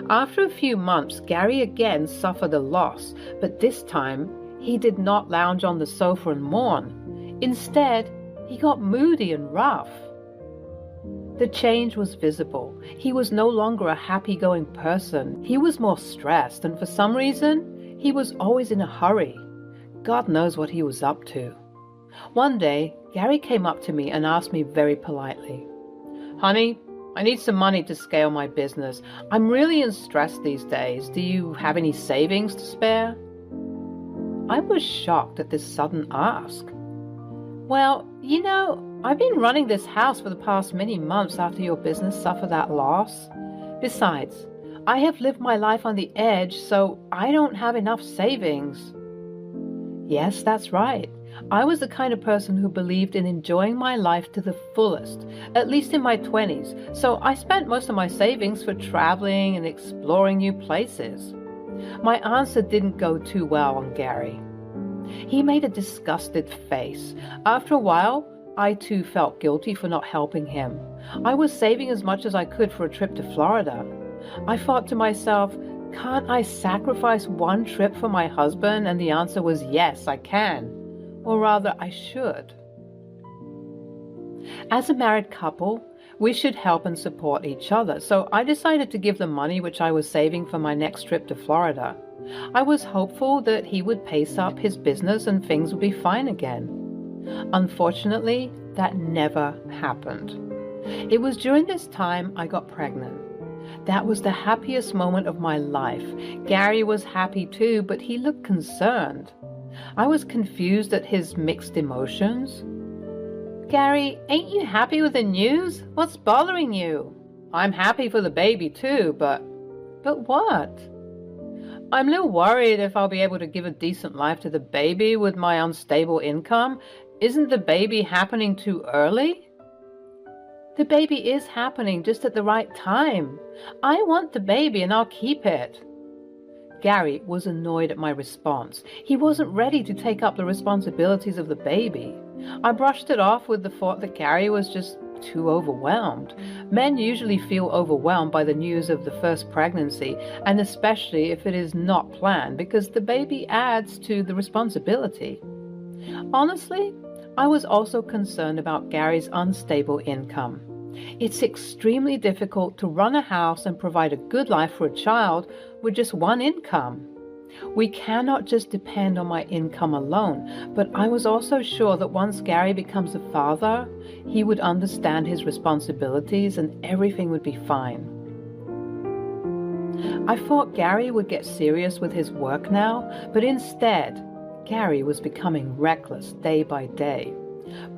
After a few months, Gary again suffered a loss, but this time he did not lounge on the sofa and mourn. Instead, he got moody and rough. The change was visible. He was no longer a happy-going person. He was more stressed, and for some reason, he was always in a hurry. God knows what he was up to. One day, Gary came up to me and asked me very politely, "Honey, I need some money to scale my business. I'm really in stress these days. Do you have any savings to spare?" I was shocked at this sudden ask. "Well, you know, I've been running this house for the past many months after your business suffered that loss. Besides, I have lived my life on the edge, so I don't have enough savings. Yes, that's right. I was the kind of person who believed in enjoying my life to the fullest, at least in my 20s, so I spent most of my savings for traveling and exploring new places. My answer didn't go too well on Gary. He made a disgusted face. After a while, I too felt guilty for not helping him. I was saving as much as I could for a trip to Florida. I thought to myself, can't I sacrifice one trip for my husband? And the answer was yes, I can. Or rather, I should. As a married couple, we should help and support each other. So I decided to give the money which I was saving for my next trip to Florida. I was hopeful that he would pace up his business and things would be fine again. Unfortunately, that never happened. It was during this time I got pregnant. That was the happiest moment of my life. Gary was happy too, but he looked concerned. I was confused at his mixed emotions. Gary, ain't you happy with the news? What's bothering you? I'm happy for the baby too, but what? I'm a little worried if I'll be able to give a decent life to the baby with my unstable income. Isn't the baby happening too early? The baby is happening just at the right time. I want the baby and I'll keep it. Gary was annoyed at my response. He wasn't ready to take up the responsibilities of the baby. I brushed it off with the thought that Gary was just too overwhelmed. Men usually feel overwhelmed by the news of the first pregnancy, and especially if it is not planned, because the baby adds to the responsibility. Honestly, I was also concerned about Gary's unstable income. It's extremely difficult to run a house and provide a good life for a child with just one income. We cannot just depend on my income alone, but I was also sure that once Gary becomes a father, he would understand his responsibilities and everything would be fine. I thought Gary would get serious with his work now, but instead, Gary was becoming reckless day by day.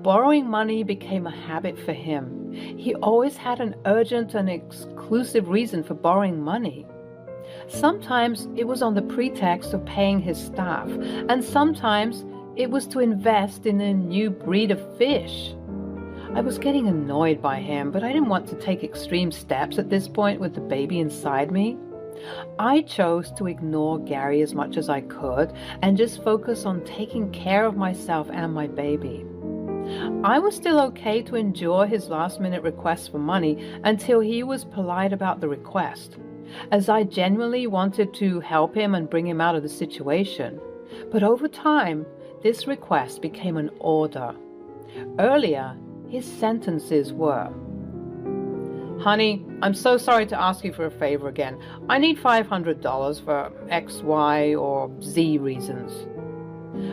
Borrowing money became a habit for him. He always had an urgent and exclusive reason for borrowing money. Sometimes it was on the pretext of paying his staff, and sometimes it was to invest in a new breed of fish. I was getting annoyed by him, but I didn't want to take extreme steps at this point with the baby inside me. I chose to ignore Gary as much as I could and just focus on taking care of myself and my baby. I was still okay to endure his last-minute requests for money until he was polite about the request, as I genuinely wanted to help him and bring him out of the situation. But over time, this request became an order. Earlier, his sentences were, "Honey, I'm so sorry to ask you for a favor again. I need $500 for X, Y, or Z reasons."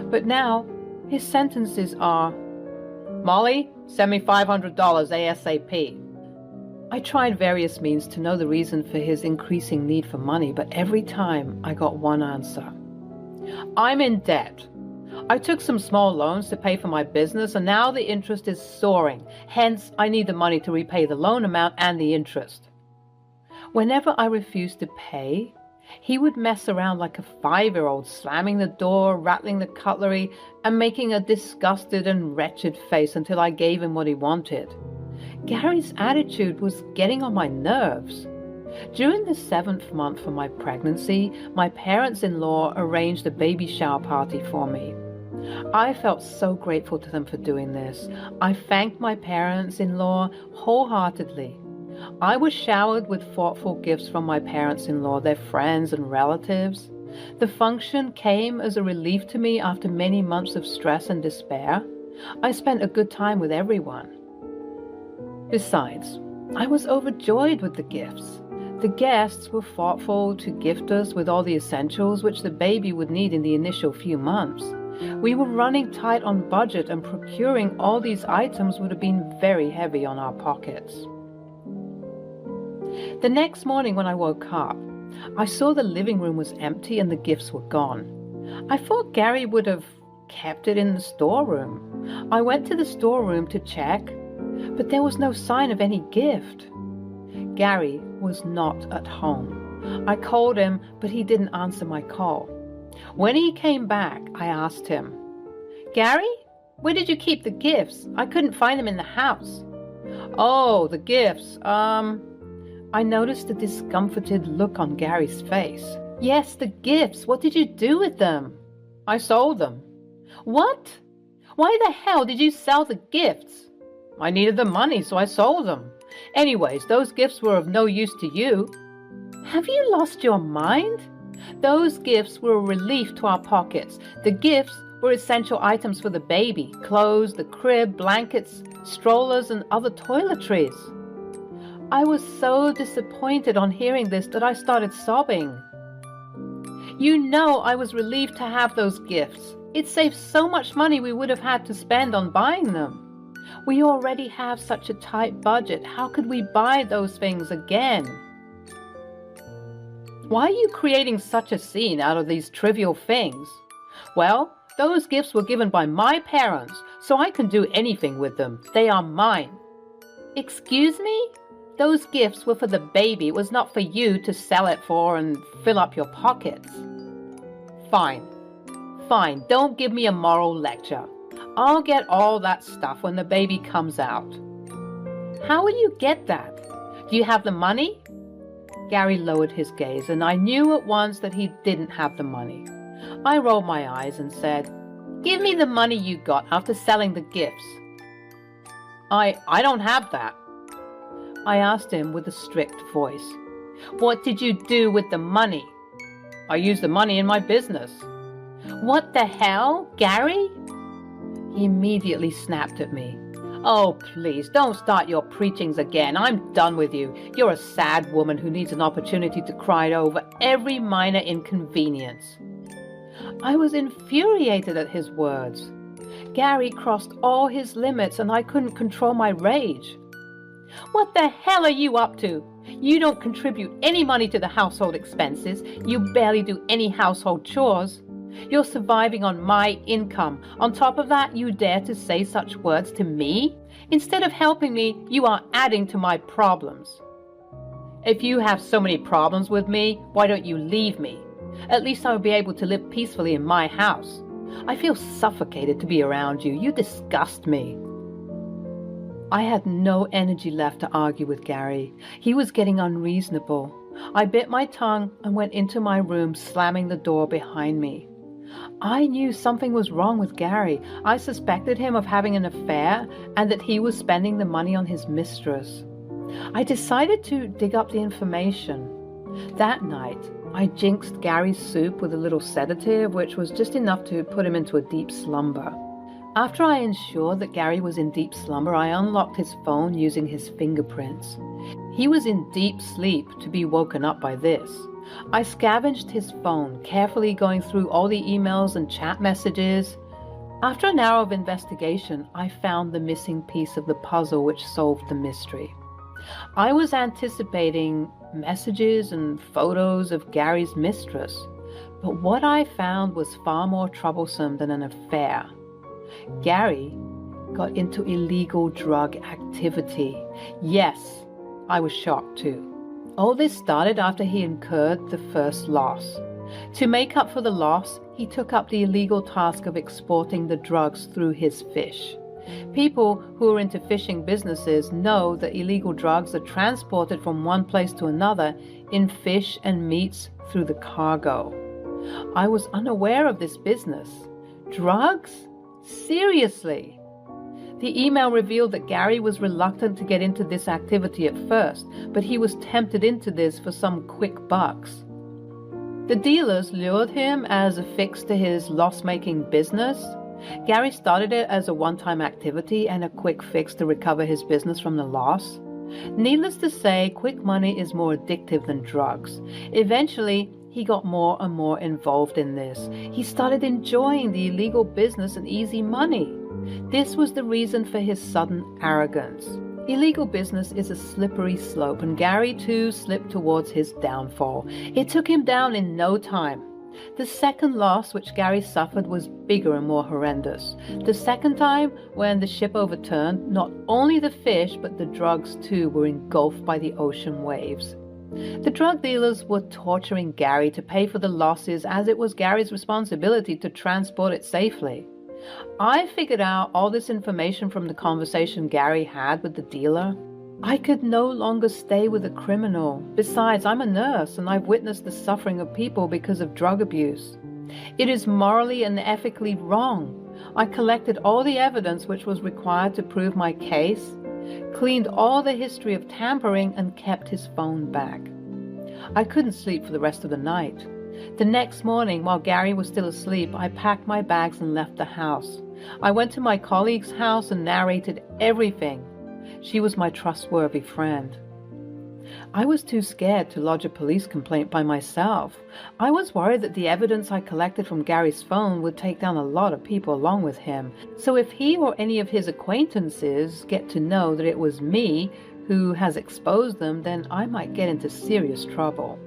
But now, his sentences are, "Molly, send me $500 ASAP." I tried various means to know the reason for his increasing need for money, but every time I got one answer. "I'm in debt. I took some small loans to pay for my business, and now the interest is soaring. Hence, I need the money to repay the loan amount and the interest." Whenever I refused to pay, he would mess around like a 5-year-old, slamming the door, rattling the cutlery, and making a disgusted and wretched face until I gave him what he wanted. Gary's attitude was getting on my nerves. During the 7th month of my pregnancy, my parents-in-law arranged a baby shower party for me. I felt so grateful to them for doing this. I thanked my parents-in-law wholeheartedly. I was showered with thoughtful gifts from my parents-in-law, their friends and relatives. The function came as a relief to me after many months of stress and despair. I spent a good time with everyone. Besides, I was overjoyed with the gifts. The guests were thoughtful to gift us with all the essentials which the baby would need in the initial few months. We were running tight on budget, and procuring all these items would have been very heavy on our pockets. The next morning when I woke up, I saw the living room was empty and the gifts were gone. I thought Gary would have kept it in the storeroom. I went to the storeroom to check, but there was no sign of any gift. Gary was not at home. I called him, but he didn't answer my call. When he came back, I asked him, "Gary, where did you keep the gifts? I couldn't find them in the house." "Oh, the gifts, I noticed a discomforted look on Gary's face. "Yes, the gifts. What did you do with them?" "I sold them." "What? Why the hell did you sell the gifts?" "I needed the money, so I sold them. Anyways, those gifts were of no use to you." "Have you lost your mind? Those gifts were a relief to our pockets. The gifts were essential items for the baby: clothes, the crib, blankets, strollers, and other toiletries." I was so disappointed on hearing this that I started sobbing. "You know I was relieved to have those gifts. It saved so much money we would have had to spend on buying them. We already have such a tight budget. How could we buy those things again?" "Why are you creating such a scene out of these trivial things?" "Well, those gifts were given by my parents, so I can do anything with them. They are mine." "Excuse me? Those gifts were for the baby. It was not for you to sell it for and fill up your pockets." Fine. Don't give me a moral lecture. I'll get all that stuff when the baby comes out." "How will you get that? Do you have the money?" Gary lowered his gaze, and I knew at once that he didn't have the money. I rolled my eyes and said, "Give me the money you got after selling the gifts." I don't have that." I asked him with a strict voice. "What did you do with the money?" "I used the money in my business." "What the hell, Gary?" He immediately snapped at me. "Oh, please, don't start your preachings again. I'm done with you. You're a sad woman who needs an opportunity to cry over every minor inconvenience." I was infuriated at his words. Gary crossed all his limits and I couldn't control my rage. "What the hell are you up to? You don't contribute any money to the household expenses. You barely do any household chores. You're surviving on my income. On top of that, you dare to say such words to me? Instead of helping me, you are adding to my problems." "If you have so many problems with me, why don't you leave me? At least I will be able to live peacefully in my house. I feel suffocated to be around you. You disgust me." I had no energy left to argue with Gary. He was getting unreasonable. I bit my tongue and went into my room, slamming the door behind me. I knew something was wrong with Gary. I suspected him of having an affair and that he was spending the money on his mistress. I decided to dig up the information. That night, I jinxed Gary's soup with a little sedative, which was just enough to put him into a deep slumber. After I ensured that Gary was in deep slumber, I unlocked his phone using his fingerprints. He was in deep sleep to be woken up by this. I scavenged his phone, carefully going through all the emails and chat messages. After an hour of investigation, I found the missing piece of the puzzle which solved the mystery. I was anticipating messages and photos of Gary's mistress, but what I found was far more troublesome than an affair. Gary got into illegal drug activity. Yes, I was shocked too. All this started after he incurred the first loss. To make up for the loss, he took up the illegal task of exporting the drugs through his fish. People who are into fishing businesses know that illegal drugs are transported from one place to another in fish and meats through the cargo. I was unaware of this business. Drugs? Seriously? The email revealed that Gary was reluctant to get into this activity at first, but he was tempted into this for some quick bucks. The dealers lured him as a fix to his loss-making business. Gary started it as a one-time activity and a quick fix to recover his business from the loss. Needless to say, quick money is more addictive than drugs. Eventually, he got more and more involved in this. He started enjoying the illegal business and easy money. This was the reason for his sudden arrogance. Illegal business is a slippery slope, and Gary too slipped towards his downfall. It took him down in no time. The second loss which Gary suffered was bigger and more horrendous. The second time, when the ship overturned, not only the fish but the drugs too were engulfed by the ocean waves. The drug dealers were torturing Gary to pay for the losses, as it was Gary's responsibility to transport it safely. I figured out all this information from the conversation Gary had with the dealer. I could no longer stay with a criminal. Besides, I'm a nurse and I've witnessed the suffering of people because of drug abuse. It is morally and ethically wrong. I collected all the evidence which was required to prove my case, cleaned all the history of tampering, and kept his phone back. I couldn't sleep for the rest of the night. The next morning, while Gary was still asleep, I packed my bags and left the house. I went to my colleague's house and narrated everything. She was my trustworthy friend. I was too scared to lodge a police complaint by myself. I was worried that the evidence I collected from Gary's phone would take down a lot of people along with him. So if he or any of his acquaintances get to know that it was me who has exposed them, then I might get into serious trouble.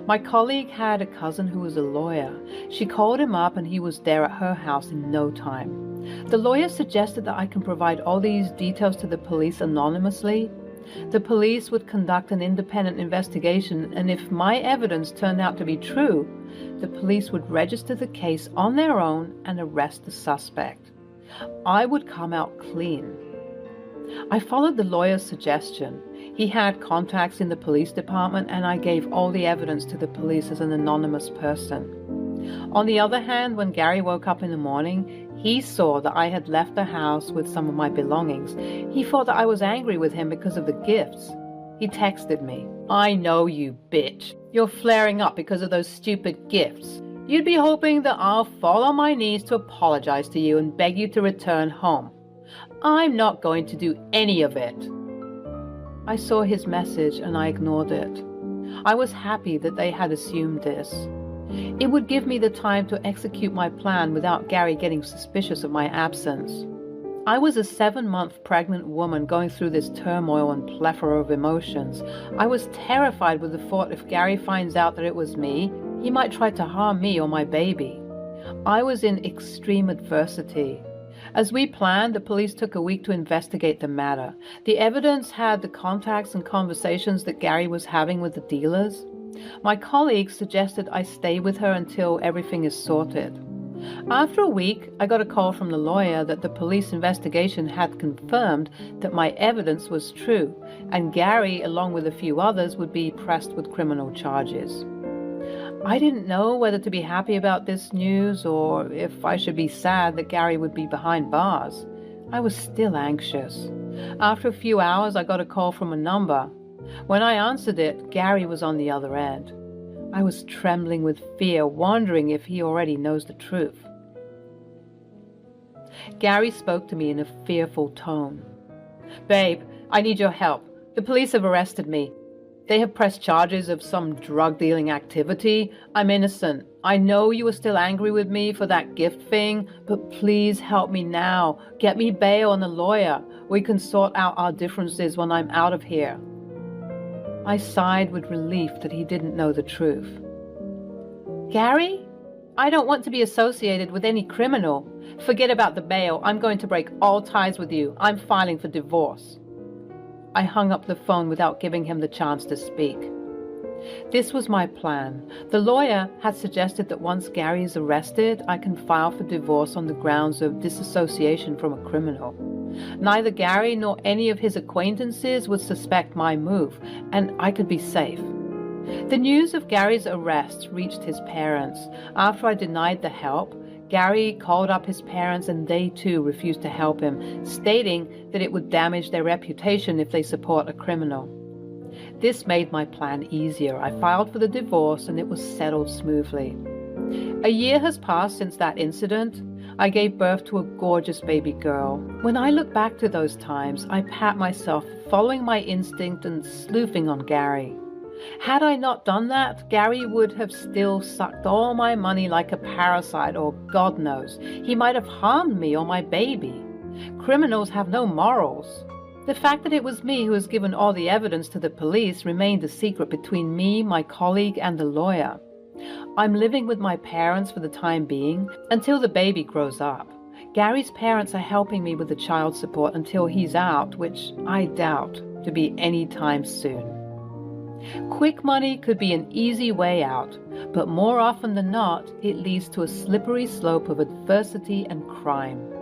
My colleague had a cousin who was a lawyer. She called him up and he was there at her house in no time. The lawyer suggested that I can provide all these details to the police anonymously. The police would conduct an independent investigation, and if my evidence turned out to be true, the police would register the case on their own and arrest the suspect. I would come out clean. I followed the lawyer's suggestion. He had contacts in the police department, and I gave all the evidence to the police as an anonymous person. On the other hand, when Gary woke up in the morning, he saw that I had left the house with some of my belongings. He thought that I was angry with him because of the gifts. He texted me, "I know you, bitch. You're flaring up because of those stupid gifts. You'd be hoping that I'll fall on my knees to apologize to you and beg you to return home. I'm not going to do any of it." I saw his message and I ignored it. I was happy that they had assumed this. It would give me the time to execute my plan without Gary getting suspicious of my absence. I was a 7-month pregnant woman going through this turmoil and plethora of emotions. I was terrified with the thought if Gary finds out that it was me, he might try to harm me or my baby. I was in extreme adversity. As we planned, the police took a week to investigate the matter. The evidence had the contacts and conversations that Gary was having with the dealers. My colleague suggested I stay with her until everything is sorted. After a week, I got a call from the lawyer that the police investigation had confirmed that my evidence was true, and Gary, along with a few others, would be pressed with criminal charges. I didn't know whether to be happy about this news or if I should be sad that Gary would be behind bars. I was still anxious. After a few hours, I got a call from a number. When I answered it, Gary was on the other end. I was trembling with fear, wondering if he already knows the truth. Gary spoke to me in a fearful tone. "Babe, I need your help. The police have arrested me. They have pressed charges of some drug-dealing activity. I'm innocent. I know you were still angry with me for that gift thing, but please help me now. Get me bail and a lawyer. We can sort out our differences when I'm out of here." I sighed with relief that he didn't know the truth. "Gary, I don't want to be associated with any criminal. Forget about the bail. I'm going to break all ties with you. I'm filing for divorce." I hung up the phone without giving him the chance to speak. This was my plan. The lawyer had suggested that once Gary is arrested, I can file for divorce on the grounds of disassociation from a criminal. Neither Gary nor any of his acquaintances would suspect my move, and I could be safe. The news of Gary's arrest reached his parents. After I denied the help, Gary called up his parents and they too refused to help him, stating that it would damage their reputation if they support a criminal. This made my plan easier. I filed for the divorce and it was settled smoothly. A year has passed since that incident. I gave birth to a gorgeous baby girl. When I look back to those times, I pat myself for following my instinct and sleuthing on Gary. Had I not done that, Gary would have still sucked all my money like a parasite, or God knows, he might have harmed me or my baby. Criminals have no morals. The fact that it was me who has given all the evidence to the police remained a secret between me, my colleague, and the lawyer. I'm living with my parents for the time being, until the baby grows up. Gary's parents are helping me with the child support until he's out, which I doubt to be any time soon. Quick money could be an easy way out, but more often than not, it leads to a slippery slope of adversity and crime.